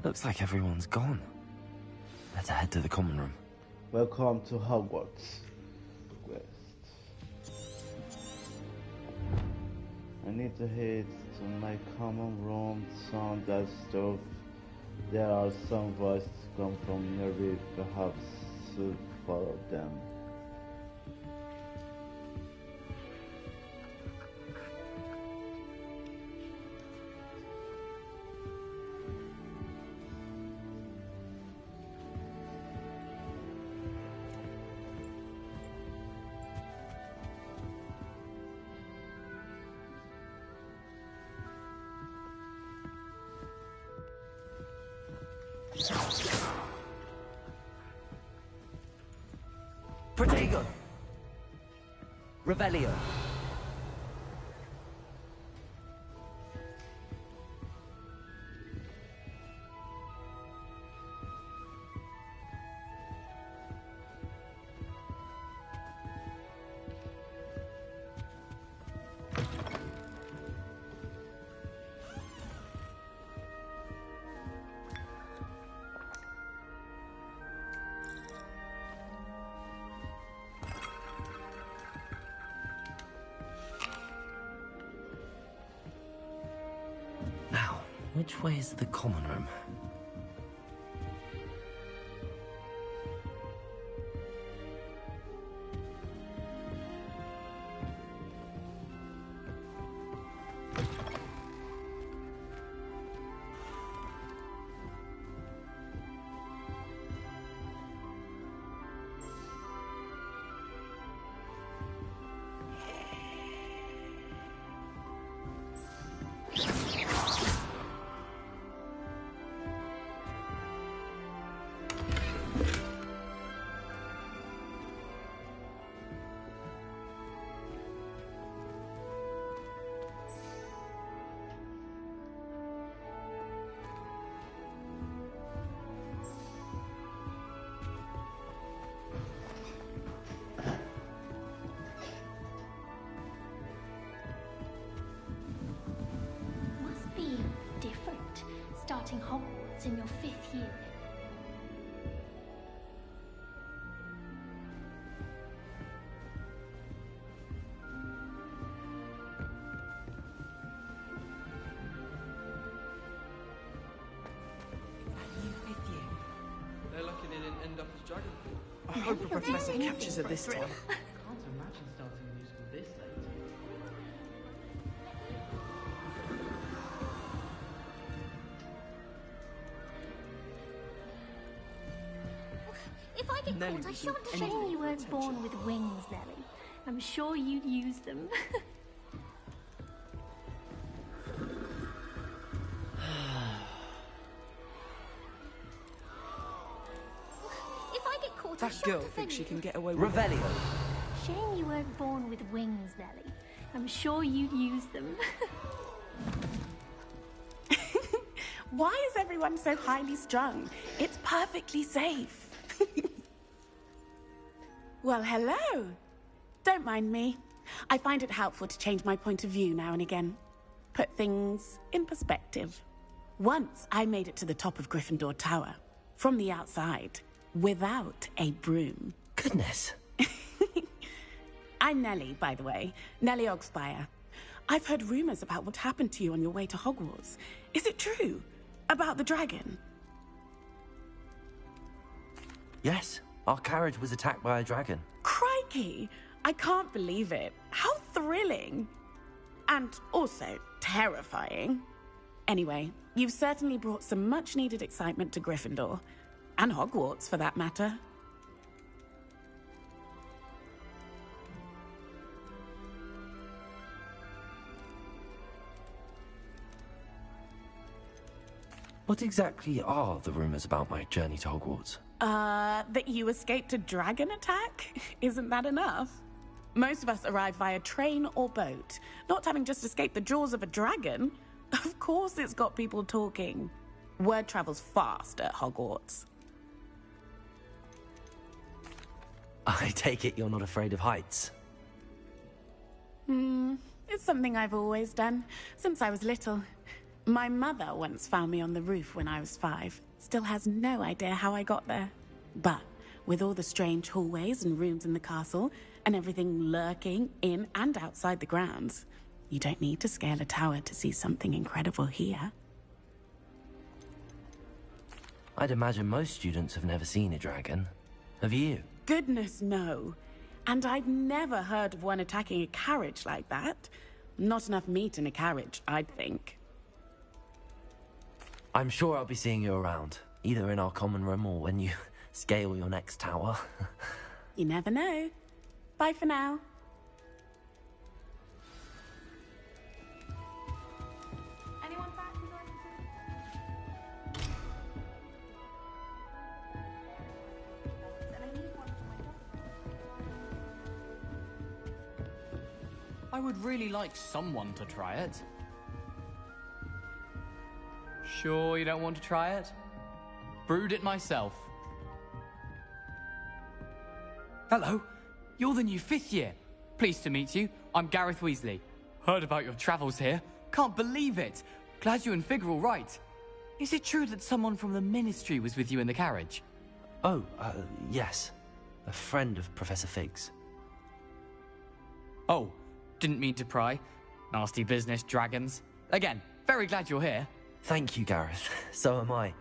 Looks like everyone's gone. Let's head to the common room. Welcome to Hogwarts. Quest. I need to head to my common room. Sound that stuff. There are some voices come from nearby. Perhaps should follow them. Protego! Revelio! Now, which way is the common room? Must be different, starting Hogwarts in your 5th year. They're lucky they didn't end up as dragon. I hope a professor catches her this time. Can't imagine starting a musical this late. If I get Nelly caught, I doesn't shan't envy shame you weren't attention. born with wings, Nelly. I'm sure you'd use them. If I get caught, I That shan't girl offend thinks she you. can get away with Revelio! Shame you weren't born with wings, Nelly. I'm sure you'd use them. Why is everyone so highly strung? It's perfectly safe. Well, hello. Don't mind me. I find it helpful to change my point of view now and again. Put things in perspective. Once I made it to the top of Gryffindor Tower, from the outside, without a broom. Goodness. I'm Nellie, by the way. Nellie Ogspire. I've heard rumors about what happened to you on your way to Hogwarts. Is it true? About the dragon? Yes, our carriage was attacked by a dragon. Crikey! I can't believe it. How thrilling! And also terrifying. Anyway, you've certainly brought some much-needed excitement to Gryffindor. And Hogwarts, for that matter. What exactly are the rumors about my journey to Hogwarts? That you escaped a dragon attack? Isn't that enough? Most of us arrive via train or boat, not having just escaped the jaws of a dragon. Of course it's got people talking. Word travels fast at Hogwarts. I take it you're not afraid of heights. It's something I've always done, since I was little. My mother once found me on the roof when I was 5. Still has no idea how I got there. But with all the strange hallways and rooms in the castle, and everything lurking in and outside the grounds, you don't need to scale a tower to see something incredible here. I'd imagine most students have never seen a dragon. Have you? Goodness, no. And I've never heard of one attacking a carriage like that. Not enough meat in a carriage, I'd think. I'm sure I'll be seeing you around, either in our common room or when you scale your next tower. You never know. Bye for now. Anyone back? I would really like someone to try it. Sure you don't want to try it? Brewed it myself. Hello, you're the new 5th year. Pleased to meet you. I'm Gareth Weasley. Heard about your travels here. Can't believe it. Glad you and Fig are all right. Is it true that someone from the Ministry was with you in the carriage? Oh, yes. A friend of Professor Fig's. Oh, didn't mean to pry. Nasty business, dragons. Again, very glad you're here. Thank you, Gareth. So am I.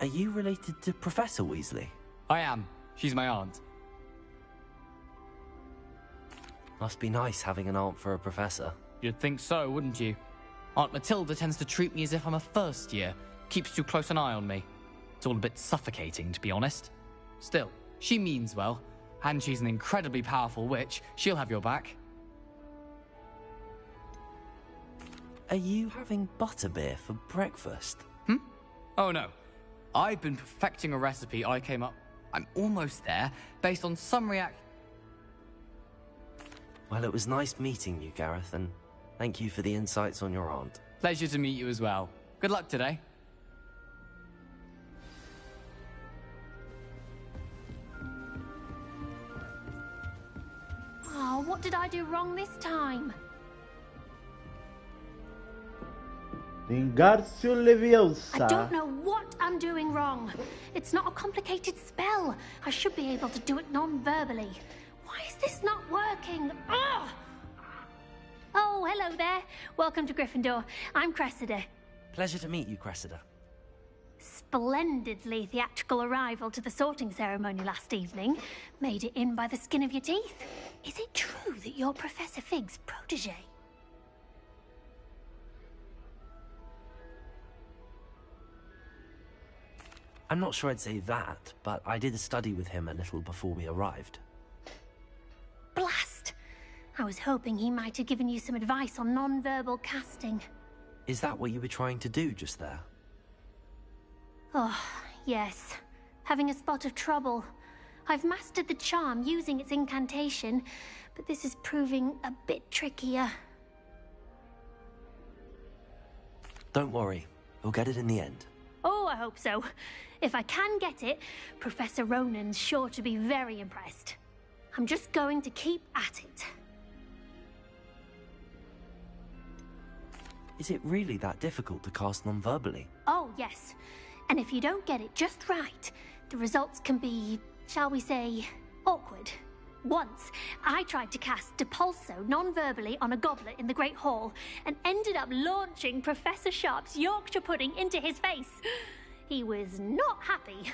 Are you related to Professor Weasley? I am. She's my aunt. Must be nice having an aunt for a professor. You'd think so, wouldn't you? Aunt Matilda tends to treat me as if I'm a first year. Keeps too close an eye on me. It's all a bit suffocating, to be honest. Still, she means well, and she's an incredibly powerful witch. She'll have your back. Are you having butterbeer for breakfast? Oh no. I've been perfecting a recipe I came up... I'm almost there, based on some Well, it was nice meeting you, Gareth, and thank you for the insights on your aunt. Pleasure to meet you as well. Good luck today. Oh, what did I do wrong this time? Ringrazio Leviosa. I don't know what I'm doing wrong. It's not a complicated spell. I should be able to do it non-verbally. Why is this not working? Ugh! Oh, hello there. Welcome to Gryffindor. I'm Cressida. Pleasure to meet you, Cressida. Splendidly theatrical arrival to the sorting ceremony last evening. Made it in by the skin of your teeth. Is it true that you're Professor Fig's protege? I'm not sure I'd say that, but I did study with him a little before we arrived. Blast! I was hoping he might have given you some advice on non-verbal casting. Is that what you were trying to do just there? Oh, yes. Having a spot of trouble. I've mastered the charm using its incantation, but this is proving a bit trickier. Don't worry, we'll get it in the end. Oh, I hope so. If I can get it, Professor Ronan's sure to be very impressed. I'm just going to keep at it. Is it really that difficult to cast non-verbally? Oh, yes. And if you don't get it just right, the results can be, shall we say, awkward. Once, I tried to cast Depulso non-verbally on a goblet in the Great Hall and ended up launching Professor Sharp's Yorkshire pudding into his face. He was not happy.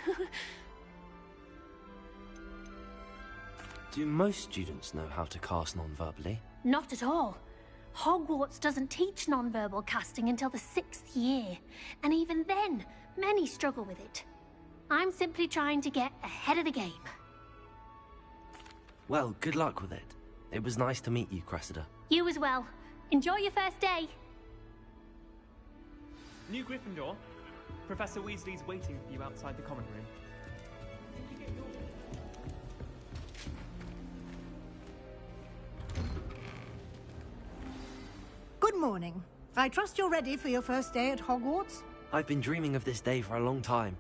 Do most students know how to cast non-verbally? Not at all. Hogwarts doesn't teach non-verbal casting until the 6th year, and even then, many struggle with it. I'm simply trying to get ahead of the game. Well, good luck with it. It was nice to meet you, Cressida. You as well. Enjoy your first day. New Gryffindor, Professor Weasley's waiting for you outside the common room. Good morning. I trust you're ready for your first day at Hogwarts? I've been dreaming of this day for a long time.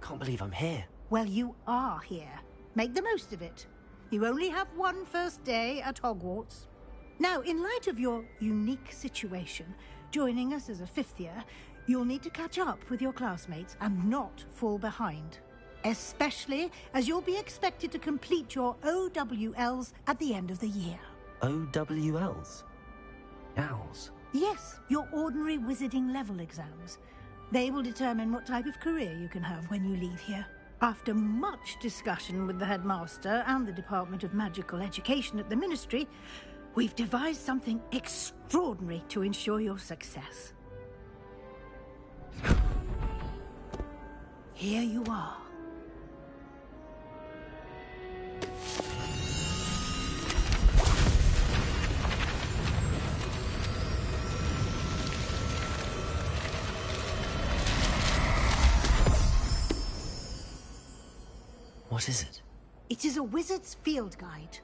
Can't believe I'm here. Well, you are here. Make the most of it. You only have one first day at Hogwarts. Now, in light of your unique situation, joining us as a 5th year, you'll need to catch up with your classmates and not fall behind. Especially as you'll be expected to complete your OWLs at the end of the year. OWLs? Owls? Yes, your ordinary wizarding level exams. They will determine what type of career you can have when you leave here. After much discussion with the headmaster and the Department of Magical Education at the Ministry, we've devised something extraordinary to ensure your success. Here you are. What is it? It is a wizard's field guide.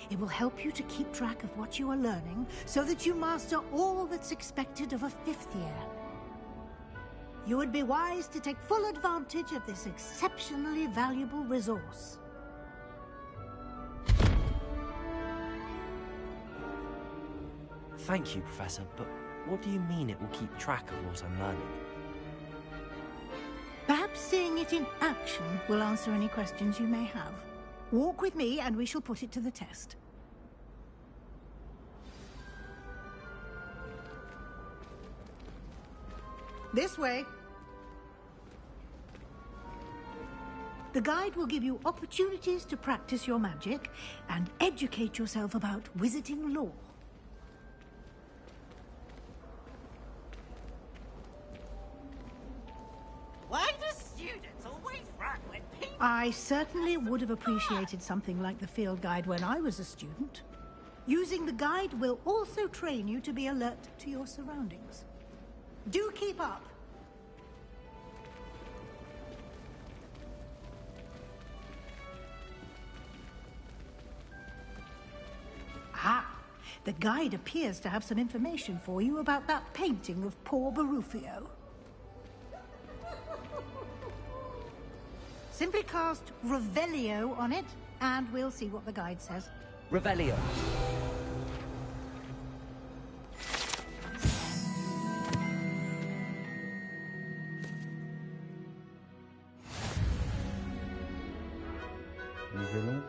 It will help you to keep track of what you are learning so that you master all that's expected of a 5th year. You would be wise to take full advantage of this exceptionally valuable resource. Thank you, Professor, but what do you mean it will keep track of what I'm learning? Perhaps seeing it in action will answer any questions you may have. Walk with me and we shall put it to the test. This way. The guide will give you opportunities to practice your magic and educate yourself about wizarding lore. Why do students always run when people... I certainly would have appreciated something like the field guide when I was a student. Using the guide will also train you to be alert to your surroundings. Do keep up. Ah, the guide appears to have some information for you about that painting of poor Barufio. Simply cast Revelio on it, and we'll see what the guide says. Revelio. Revelons.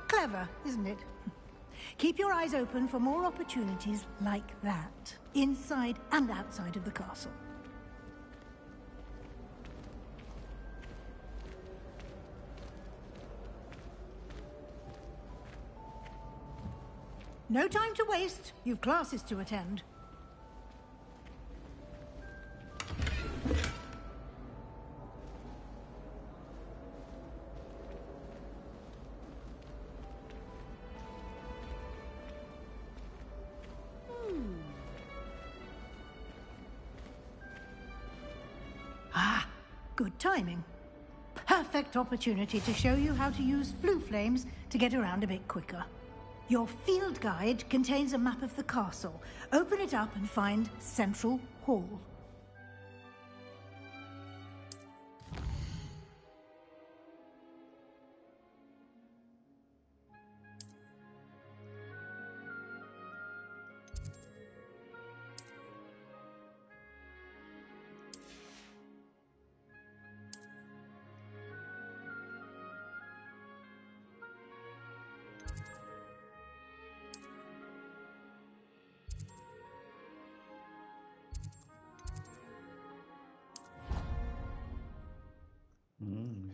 Clever, isn't it? Keep your eyes open for more opportunities like that, inside and outside of the castle. No time to waste. You've classes to attend. Ah, good timing. Perfect opportunity to show you how to use flue flames to get around a bit quicker. Your field guide contains a map of the castle. Open it up and find Central Hall.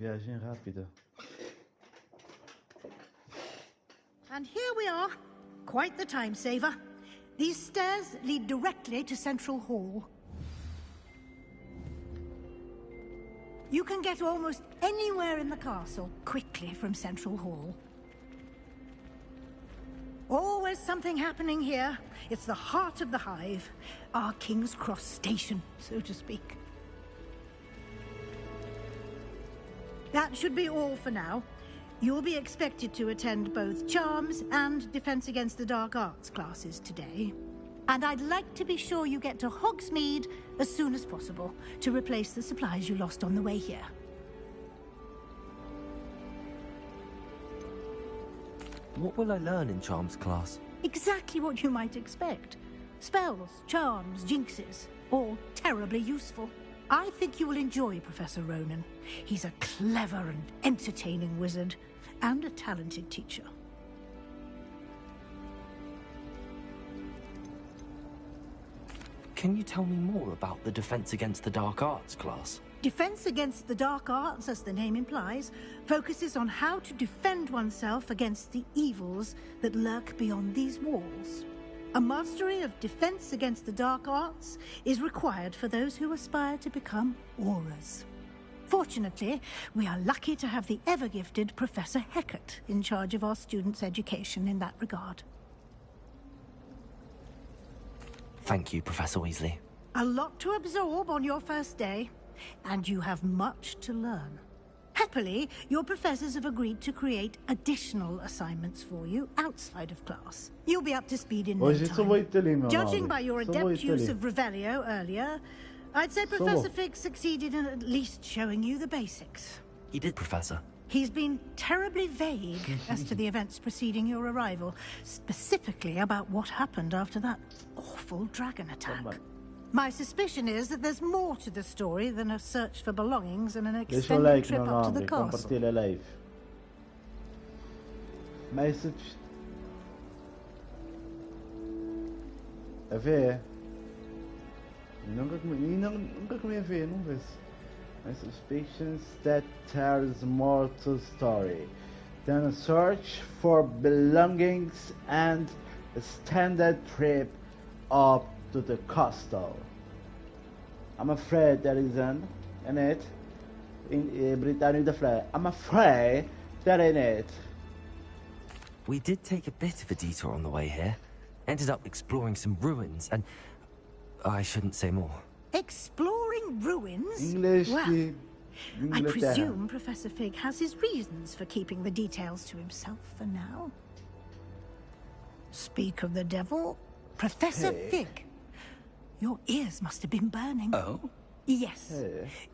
Viagem rápida. And here we are. Quite the time saver. These stairs lead directly to Central Hall. You can get almost anywhere in the castle quickly from Central Hall. Always something happening here. It's the heart of the hive. Our King's Cross station, so to speak. That should be all for now. You'll be expected to attend both Charms and Defense Against the Dark Arts classes today. And I'd like to be sure you get to Hogsmeade as soon as possible to replace the supplies you lost on the way here. What will I learn in Charms class? Exactly what you might expect. Spells, charms, jinxes, all terribly useful. I think you will enjoy Professor Ronan. He's a clever and entertaining wizard, and a talented teacher. Can you tell me more about the Defense Against the Dark Arts class? Defense Against the Dark Arts, as the name implies, focuses on how to defend oneself against the evils that lurk beyond these walls. A mastery of Defense Against the Dark Arts is required for those who aspire to become Aurors. Fortunately, we are lucky to have the ever-gifted Professor Hecat in charge of our students' education in that regard. Thank you, Professor Weasley. A lot to absorb on your first day, and you have much to learn. Happily, your professors have agreed to create additional assignments for you outside of class. You'll be up to speed in no time. Judging by your adept use of Revelio earlier, I'd say Professor Fig succeeded in at least showing you the basics. He did, Professor. He's been terribly vague as to the events preceding your arrival, specifically about what happened after that awful dragon attack. My suspicion is that there's more to the story than a search for belongings and an extended trip up to the castle. Compartilhe a live. Message. A ver. Nunca comi a ver, não vê. My suspicions that there's more to the story than a search for belongings and a standard trip up to the castle. I'm afraid there isn't in it. In Britannia the flag. I'm afraid there ain't it. We did take a bit of a detour on the way here. Ended up exploring some ruins and... I shouldn't say more. Exploring ruins? English. Well, I presume Professor Fig has his reasons for keeping the details to himself for now. Speak of the devil, Professor Fig. Your ears must have been burning. Oh? Yes.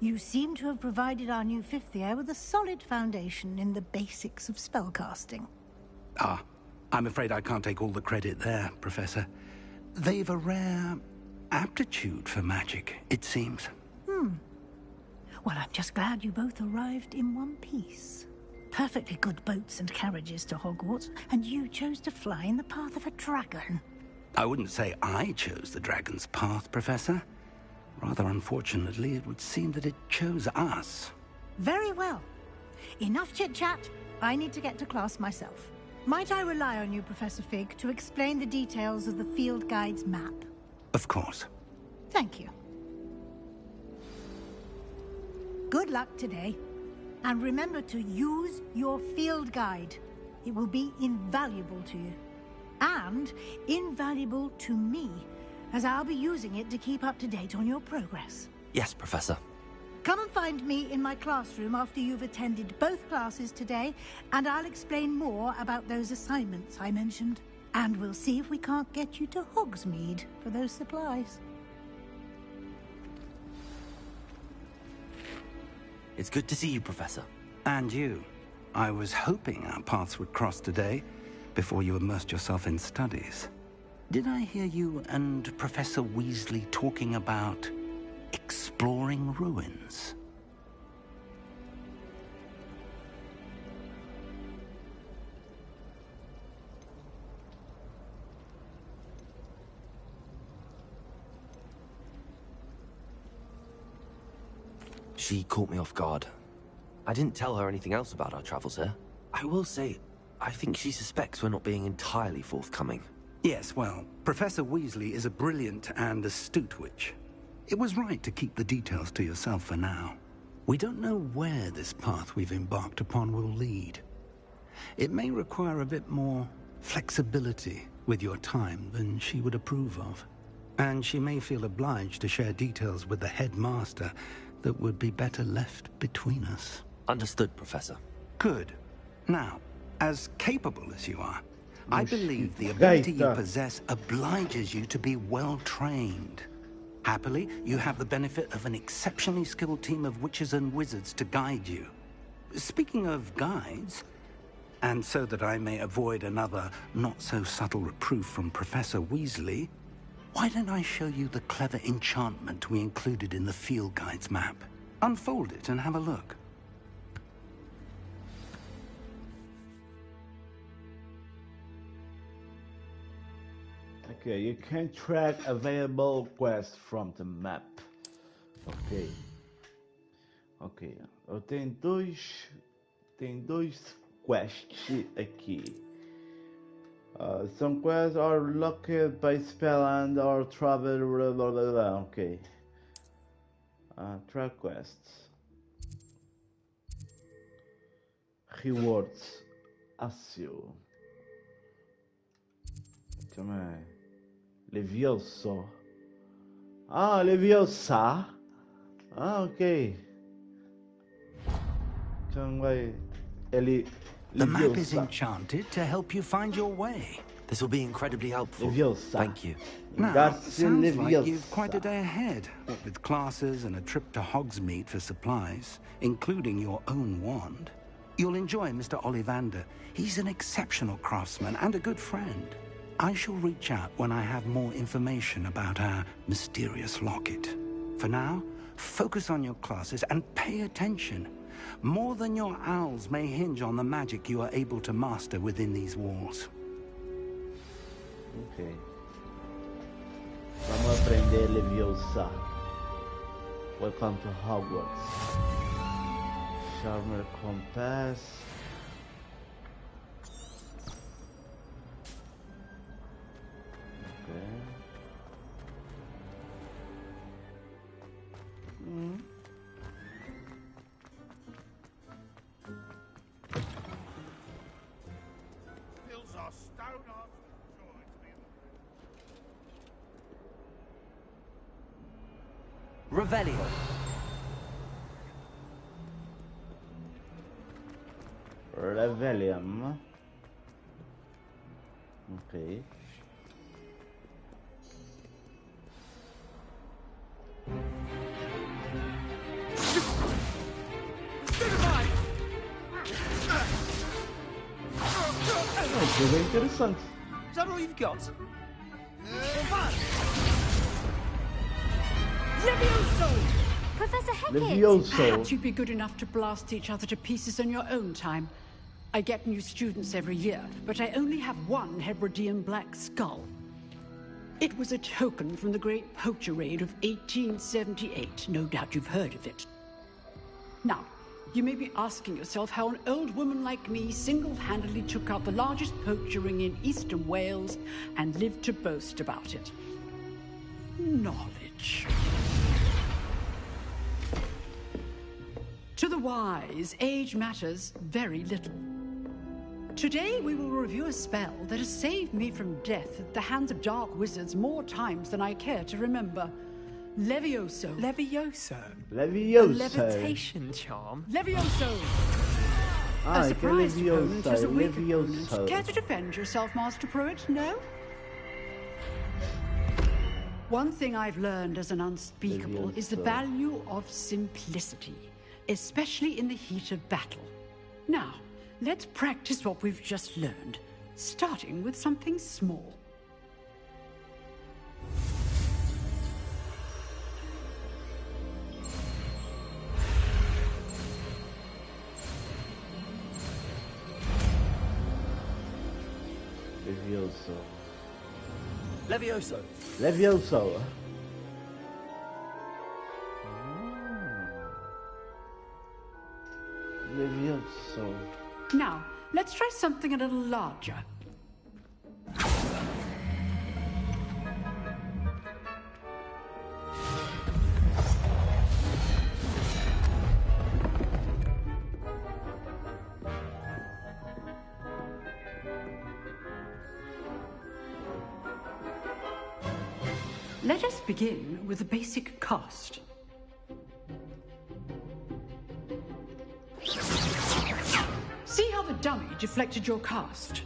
You seem to have provided our new fifth year with a solid foundation in the basics of spellcasting. Ah, I'm afraid I can't take all the credit there, Professor. They've a rare aptitude for magic, it seems. Well, I'm just glad you both arrived in one piece. Perfectly good boats and carriages to Hogwarts, and you chose to fly in the path of a dragon. I wouldn't say I chose the dragon's path, Professor. Rather unfortunately, it would seem that it chose us. Very well. Enough chit-chat. I need to get to class myself. Might I rely on you, Professor Fig, to explain the details of the field guide's map? Of course. Thank you. Good luck today. And remember to use your field guide. It will be invaluable to you. And invaluable to me, as I'll be using it to keep up to date on your progress. Yes, Professor. Come and find me in my classroom after you've attended both classes today, and I'll explain more about those assignments I mentioned. And we'll see if we can't get you to Hogsmeade for those supplies. It's good to see you, Professor. And you. I was hoping our paths would cross today, before you immersed yourself in studies. Did I hear you and Professor Weasley talking about exploring ruins? She caught me off guard. I didn't tell her anything else about our travels here. I will say, I think she suspects we're not being entirely forthcoming. Yes, well, Professor Weasley is a brilliant and astute witch. It was right to keep the details to yourself for now. We don't know where this path we've embarked upon will lead. It may require a bit more flexibility with your time than she would approve of. And she may feel obliged to share details with the headmaster that would be better left between us. Understood, Professor. Good. Now, as capable as you are, I believe the ability you possess obliges you to be well-trained. Happily, you have the benefit of an exceptionally skilled team of witches and wizards to guide you. Speaking of guides, and so that I may avoid another not-so-subtle reproof from Professor Weasley, why don't I show you the clever enchantment we included in the field guide's map? Unfold it and have a look. Okay, you can track available quests from the map. Ok. Ok. Eu tenho dois quests aqui. Some quests are locked by spell and or travel. Blah, blah, blah, blah. Ok. Track quests. Rewards. Início. Também. Levioso. Leviosa. Ok. Também. Ele. The map is enchanted to help you find your way. This will be incredibly helpful. Leviosa. Thank you. Now, sounds like you've quite a day ahead, what with classes and a trip to Hogsmeade for supplies, including your own wand. You'll enjoy Mr. Ollivander. He's an exceptional craftsman and a good friend. I shall reach out when I have more information about our mysterious locket. For now, focus on your classes and pay attention. More than your owls may hinge on the magic you are able to master within these walls. Ok. Vamos aprender Leviosa. Welcome to Hogwarts. Charmer Compass. Ok. Hills are stone hard. Revelio. Revelium. Ok. Jogo é interessante. Is that all you've got? Levioso! Professor Levioso. Perhaps you'd be good enough to blast each other to pieces on your own time. I get new students every year, but I only have one Hebridean black skull. It was a token from the Great Poacher Raid of 1878. No doubt you've heard of it. Now, you may be asking yourself how an old woman like me single-handedly took out the largest poacher ring in eastern Wales and lived to boast about it. Knowledge. To the wise, age matters very little. Today we will review a spell that has saved me from death at the hands of dark wizards more times than I care to remember. Levioso. Levioso? Levioso. A levitation charm? Levioso! A surprised opponent is a weak opponent. Care to defend yourself, Master Pruitt? No? One thing I've learned as an unspeakable is the value of simplicity, especially in the heat of battle. Now, let's practice what we've just learned, starting with something small. Levioso. Levioso. Levioso. Levioso. Now, let's try something a little larger. Let us begin with the basic cast. See how the dummy deflected your cast?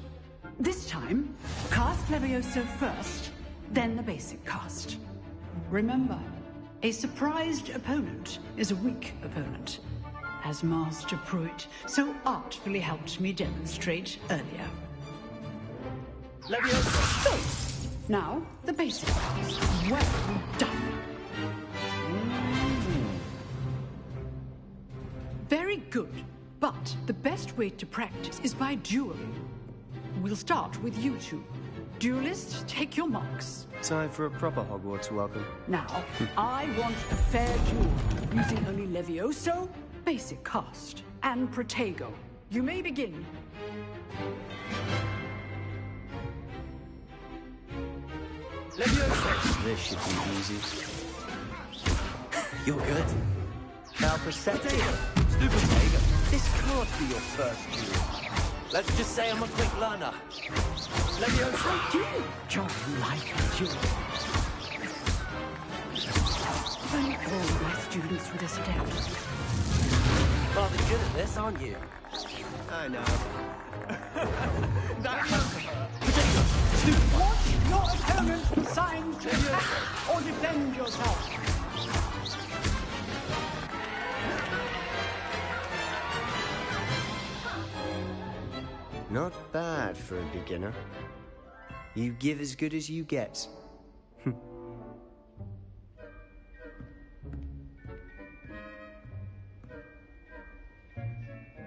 This time, cast Levioso first, then the basic cast. Remember, a surprised opponent is a weak opponent, as Master Pruitt so artfully helped me demonstrate earlier. Levioso! So, now, the basic cast. Well done. Very good. But the best way to practice is by dueling. We'll start with you two. Duelists, take your marks. Time for a proper Hogwarts welcome. Now, I want a fair duel, using only Levioso, basic cast, and Protego. You may begin. Levioso! This should be easy. You're good. Now Protego. Stupid. This can't be your first duel. Let's just say I'm a quick learner. Levioso! I do enjoy life and duel. Thank all my students for this attempt. Rather good at this, aren't you? I know. Watch your opponent sign to you or defend yourself. Not bad for a beginner. You give as good as you get.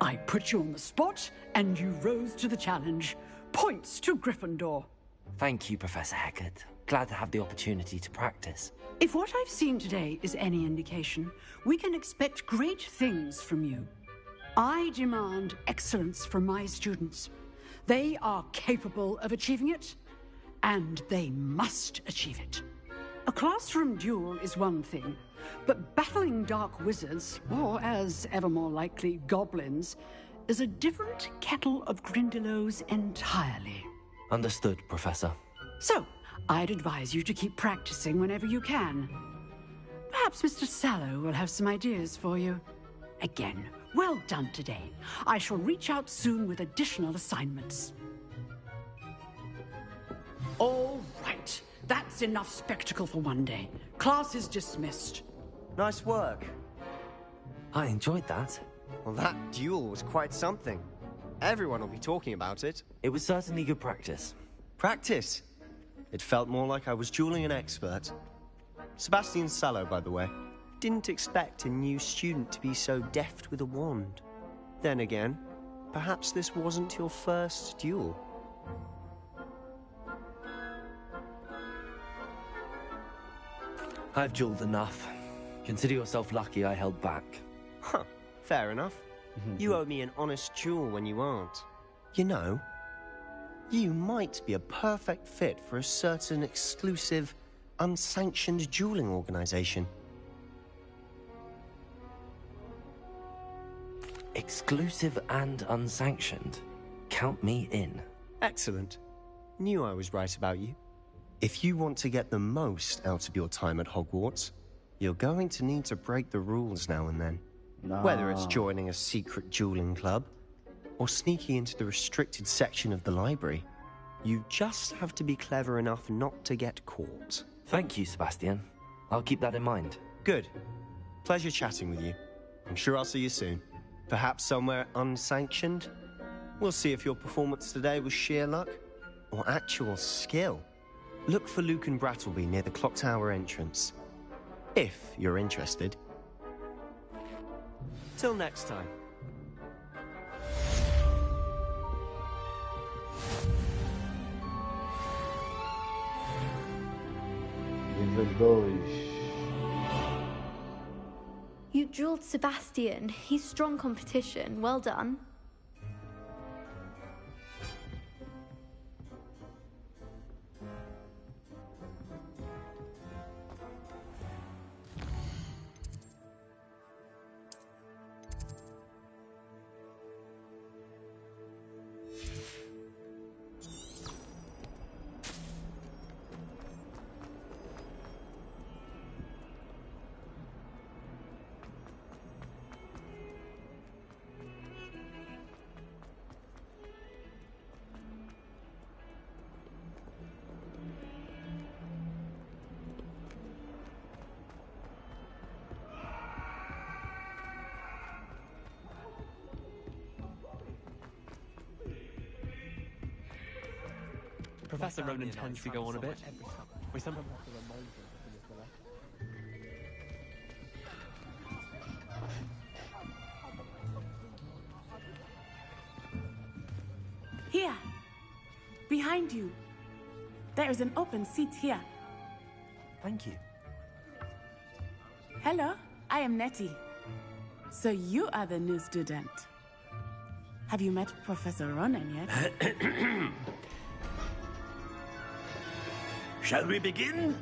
I put you on the spot, and you rose to the challenge. Points to Gryffindor. Thank you, Professor Hecat. Glad to have the opportunity to practice. If what I've seen today is any indication, we can expect great things from you. I demand excellence from my students. They are capable of achieving it, and they must achieve it. A classroom duel is one thing, but battling dark wizards, or as ever more likely, goblins, is a different kettle of Grindylows entirely. Understood, Professor. So, I'd advise you to keep practicing whenever you can. Perhaps Mr. Sallow will have some ideas for you. Again, well done today. I shall reach out soon with additional assignments. All right. That's enough spectacle for one day. Class is dismissed. Nice work. I enjoyed that. Well, that duel was quite something. Everyone will be talking about it. It was certainly good practice. Practice? It felt more like I was dueling an expert. Sebastian Sallow, by the way. Didn't expect a new student to be so deft with a wand. Then again, perhaps this wasn't your first duel. I've dueled enough. Consider yourself lucky I held back. Huh, fair enough. You owe me an honest duel when you aren't. You know, you might be a perfect fit for a certain exclusive, unsanctioned dueling organization. Exclusive and unsanctioned. Count me in. Excellent. Knew I was right about you. If you want to get the most out of your time at Hogwarts, you're going to need to break the rules now and then. No. Whether it's joining a secret dueling club, or sneaking into the restricted section of the library, you just have to be clever enough not to get caught. Thank you, Sebastian. I'll keep that in mind. Good. Pleasure chatting with you. I'm sure I'll see you soon. Perhaps somewhere unsanctioned? We'll see if your performance today was sheer luck, or actual skill. Look for Luke and Brattleby near the clock tower entrance. If you're interested. Till next time. You dueled Sebastian. He's strong competition. Well done. Professor Ronan tends to go on a bit. We sometimes have to remind him Here. Behind you. There is an open seat here. Thank you. Hello, I am Nettie. So you are the new student. Have you met Professor Ronan yet? Shall we begin?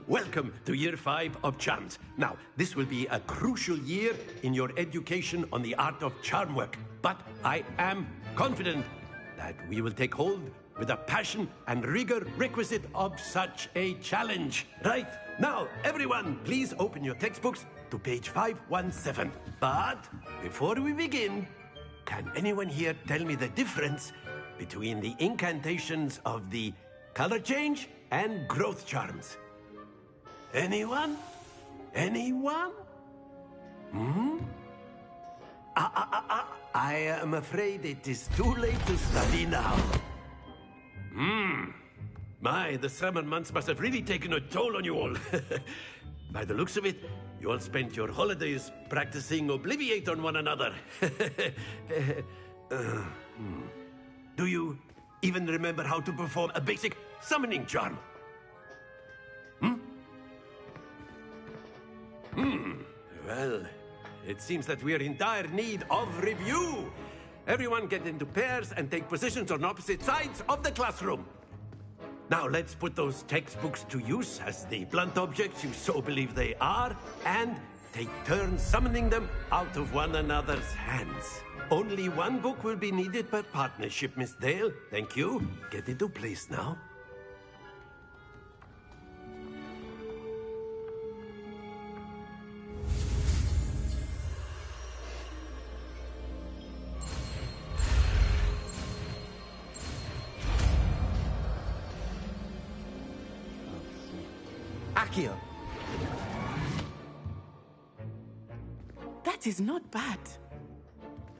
Welcome to Year 5 of Charms. Now, this will be a crucial year in your education on the art of charm work. But I am confident that we will take hold with the passion and rigor requisite of such a challenge. Right, now, everyone, please open your textbooks to page 517. But before we begin, can anyone here tell me the difference between the incantations of the color change and growth charms? Anyone? Anyone? I am afraid it is too late to study now. My, the summer months must have really taken a toll on you all. By the looks of it, you all spent your holidays practicing Obliviate on one another. Do you even remember how to perform a basic summoning charm? Well, it seems that we are in dire need of review. Everyone get into pairs and take positions on opposite sides of the classroom. Now let's put those textbooks to use as the blunt objects you so believe they are, and take turns summoning them out of one another's hands. Only one book will be needed per partnership, Miss Dale. Thank you. Get into place now. Accio. That is not bad.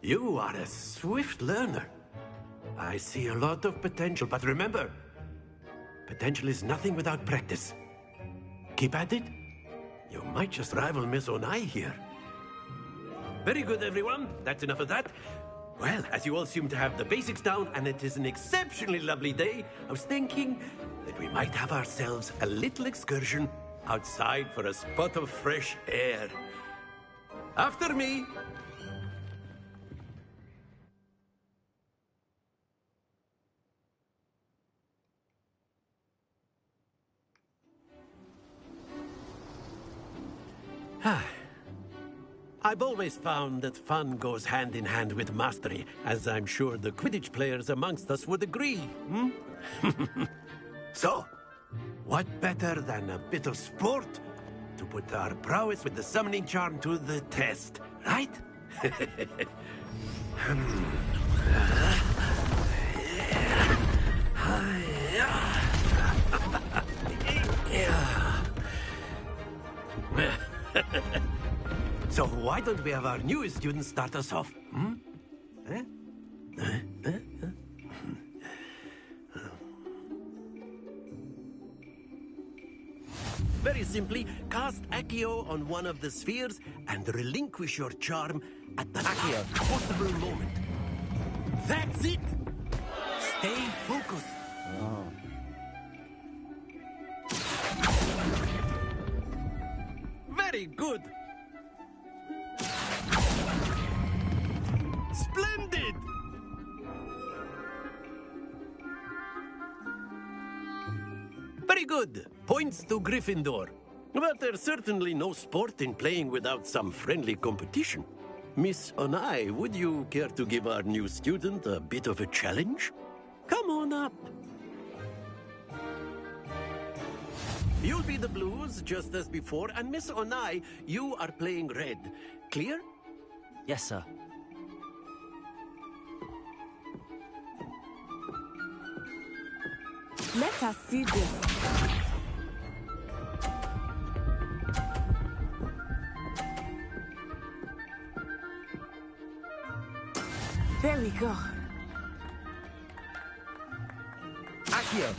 You are a swift learner. I see a lot of potential, but remember, potential is nothing without practice. Keep at it. You might just rival Miss Onai here. Very good, everyone. That's enough of that. Well, as you all seem to have the basics down, and it is an exceptionally lovely day, I was thinking that we might have ourselves a little excursion outside for a spot of fresh air. After me. I've always found that fun goes hand in hand with mastery, as I'm sure the Quidditch players amongst us would agree. So, what better than a bit of sport to put our prowess with the summoning charm to the test, right? So why don't we have our newest student start us off? Very simply, cast Accio on one of the spheres and relinquish your charm at the last possible moment. That's it! Stay focused. Very good! Splendid! Very good. Points to Gryffindor. But there's certainly no sport in playing without some friendly competition. Miss Onai, would you care to give our new student a bit of a challenge? Come on up. You'll be the blues, just as before, and Miss Onai, you are playing red. Clear? Yes, sir. Let us see this. There we go. Accio.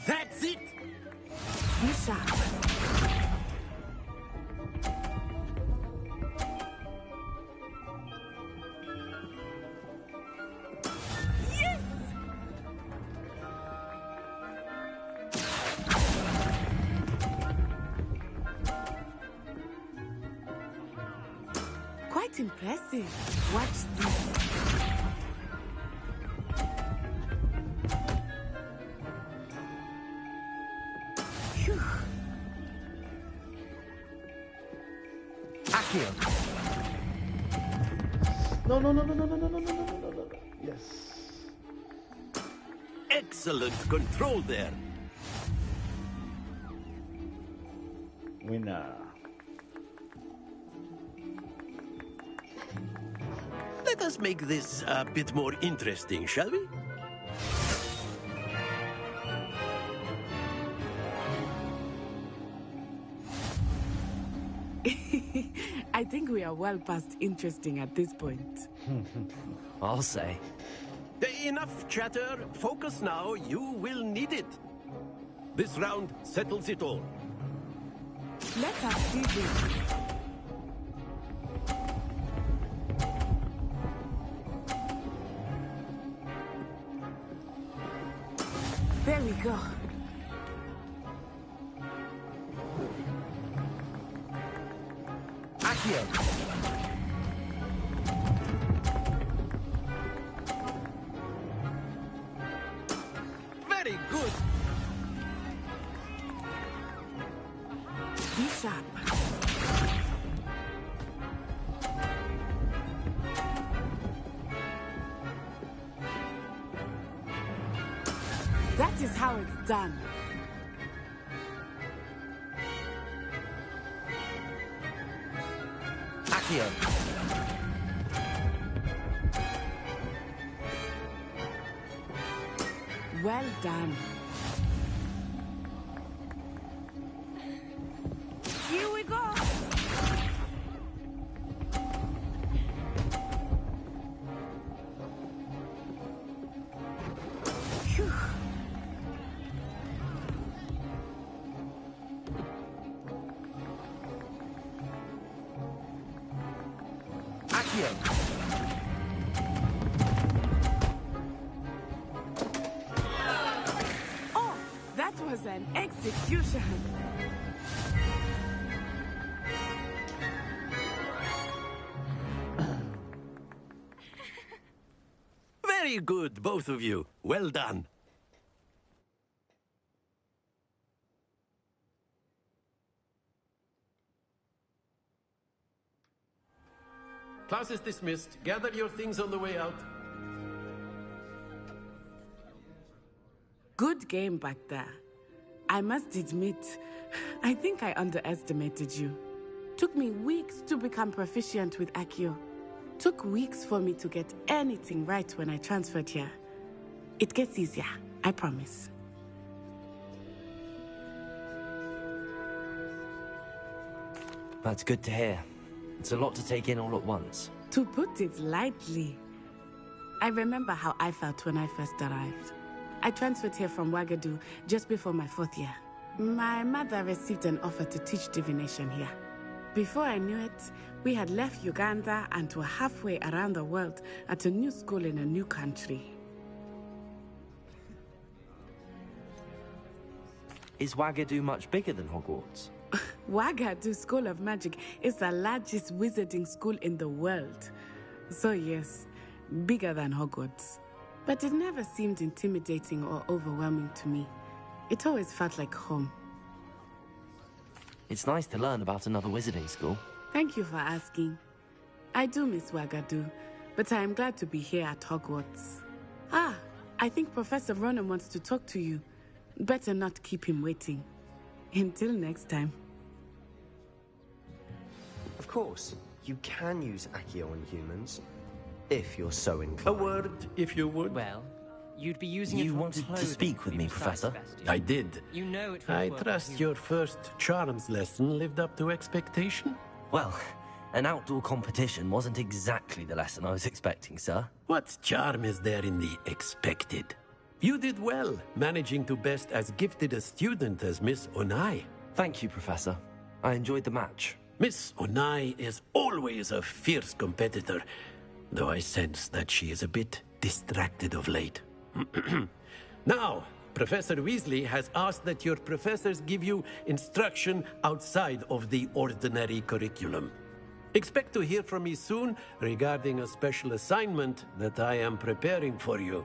That's it! Misha. Impressive. Watch this. Phew. Accio. No. Yes. Excellent control there. Winner. Let us make this a bit more interesting, shall we? I think we are well past interesting at this point. I'll say. Enough chatter. Focus now. You will need it. This round settles it all. Let us see this. There we go. Accio. Very good. Be sharp. That is how it's done. Accio. Well done. Here we go. Phew. Accio. Oh, that was an execution. Very good, both of you. Well done. Class is dismissed. Gather your things on the way out. Good game back there. I must admit, I think I underestimated you. Took me weeks to become proficient with Accio. Took weeks for me to get anything right when I transferred here. It gets easier, I promise. That's good to hear. It's a lot to take in all at once. To put it lightly, I remember how I felt when I first arrived. I transferred here from Ouagadougou just before my 4th year. My mother received an offer to teach divination here. Before I knew it, we had left Uganda and were halfway around the world at a new school in a new country. Is Ouagadougou much bigger than Hogwarts? Ouagadougou School of Magic is the largest wizarding school in the world. So yes, bigger than Hogwarts. But it never seemed intimidating or overwhelming to me. It always felt like home. It's nice to learn about another wizarding school. Thank you for asking. I do miss Ouagadougou, but I am glad to be here at Hogwarts. Ah, I think Professor Ronan wants to talk to you. Better not keep him waiting. Until next time. Of course, you can use Accio on humans, if you're so inclined. A word, if you would. Well, you'd be using it You for wanted to clothing, speak with me, Professor? I did. You know it. I trust your first charms lesson lived up to expectation? Well, an outdoor competition wasn't exactly the lesson I was expecting, sir. What charm is there in the expected? You did well, managing to best as gifted a student as Miss Onai. Thank you, Professor. I enjoyed the match. Miss Onai is always a fierce competitor, though I sense that she is a bit distracted of late. Now, Professor Weasley has asked that your professors give you instruction outside of the ordinary curriculum. Expect to hear from me soon regarding a special assignment that I am preparing for you.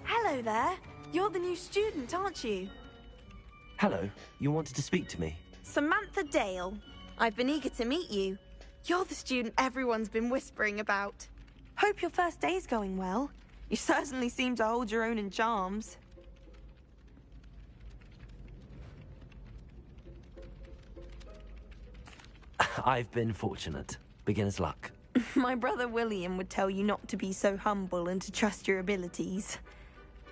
Hello there. You're the new student, aren't you? Hello, you wanted to speak to me? Samantha Dale. I've been eager to meet you. You're the student everyone's been whispering about. Hope your first day's going well. You certainly seem to hold your own in charms. I've been fortunate. Beginner's luck. My brother William would tell you not to be so humble and to trust your abilities.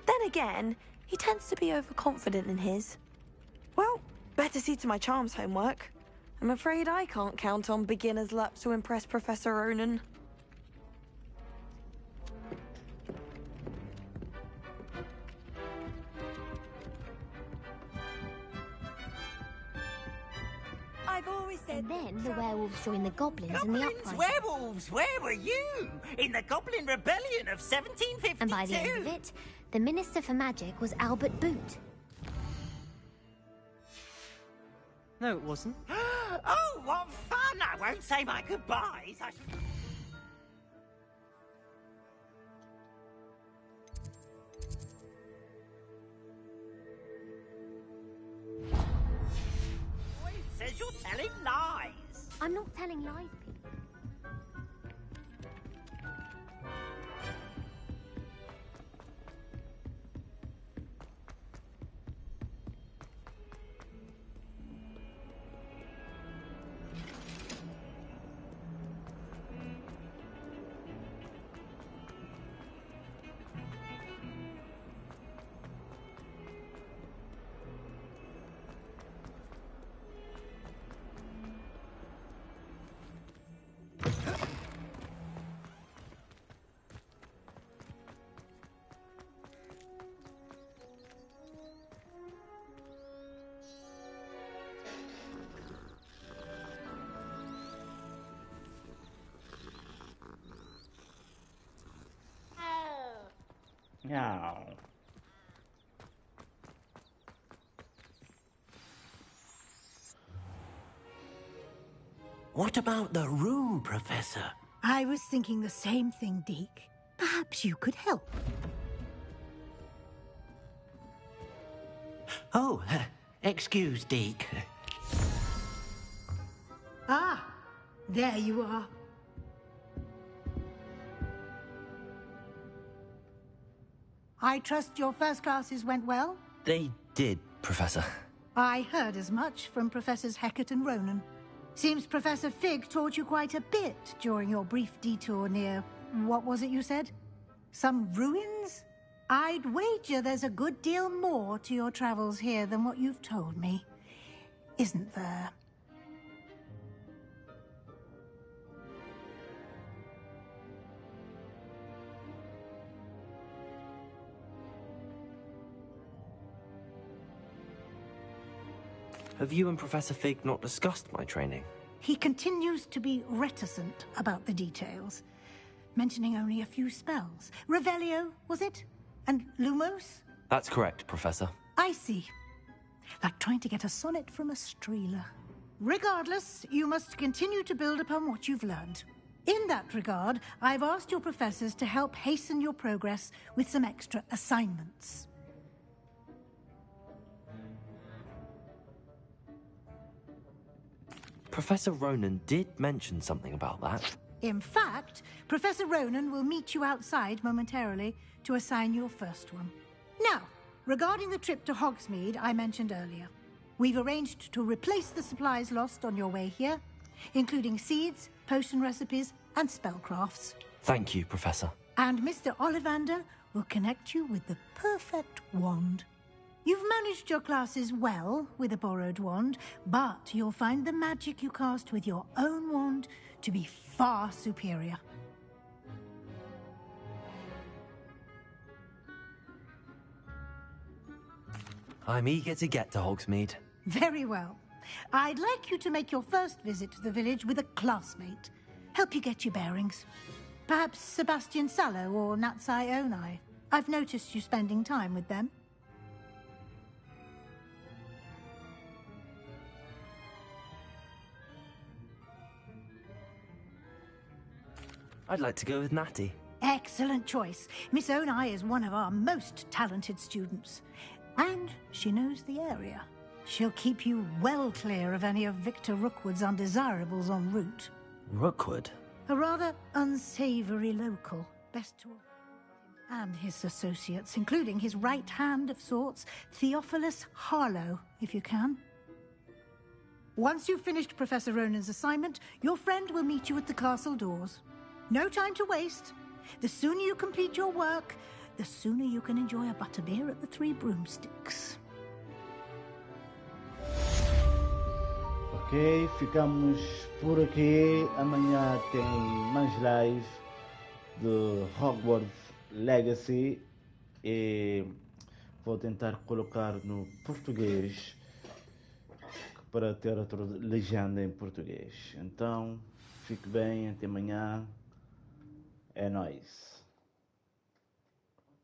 Then again, he tends to be overconfident in his. Well, better see to my charms homework. I'm afraid I can't count on beginner's luck to impress Professor Ronan. I've always said. And then the werewolves joined the goblins in the uprising. Werewolves, where were you? In the Goblin Rebellion of 1752. And by the end of it, the Minister for Magic was Albert Boot. No, it wasn't. Oh, what fun! I won't say my goodbyes. I shall... Says you're telling lies. I'm not telling lies, Pete. Yeah. What about the room, Professor? I was thinking the same thing, Deke. Perhaps you could help. Oh, excuse, Deke. Ah, there you are. I trust your first classes went well? They did, Professor. I heard as much from Professors Hecat and Ronan. Seems Professor Fig taught you quite a bit during your brief detour near... what was it you said? Some ruins? I'd wager there's a good deal more to your travels here than what you've told me. Isn't there? Have you and Professor Fig not discussed my training? He continues to be reticent about the details, mentioning only a few spells. Revelio, was it? And Lumos? That's correct, Professor. I see. Like trying to get a sonnet from a streeler. Regardless, you must continue to build upon what you've learned. In that regard, I've asked your professors to help hasten your progress with some extra assignments. Professor Ronan did mention something about that. In fact, Professor Ronan will meet you outside momentarily to assign your first one. Now, regarding the trip to Hogsmeade I mentioned earlier, we've arranged to replace the supplies lost on your way here, including seeds, potion recipes, and spellcrafts. Thank you, Professor. And Mr. Ollivander will connect you with the perfect wand. You've managed your classes well with a borrowed wand, but you'll find the magic you cast with your own wand to be far superior. I'm eager to get to Hogsmeade. Very well. I'd like you to make your first visit to the village with a classmate. Help you get your bearings. Perhaps Sebastian Sallow or Natsai Onai. I've noticed you spending time with them. I'd like to go with Natty. Excellent choice. Miss Onai is one of our most talented students. And she knows the area. She'll keep you well clear of any of Victor Rookwood's undesirables en route. Rookwood? A rather unsavory local. Best to avoid him and his associates, including his right hand of sorts, Theophilus Harlow, if you can. Once you've finished Professor Ronan's assignment, your friend will meet you at the castle doors. No time to waste. The sooner you complete your work, the sooner you can enjoy a butterbeer at the Three Broomsticks. Ok, ficamos por aqui. Amanhã tem mais live do Hogwarts Legacy e vou tentar colocar no português para ter outra legenda em português. Então, fique bem, até amanhã. É nóis.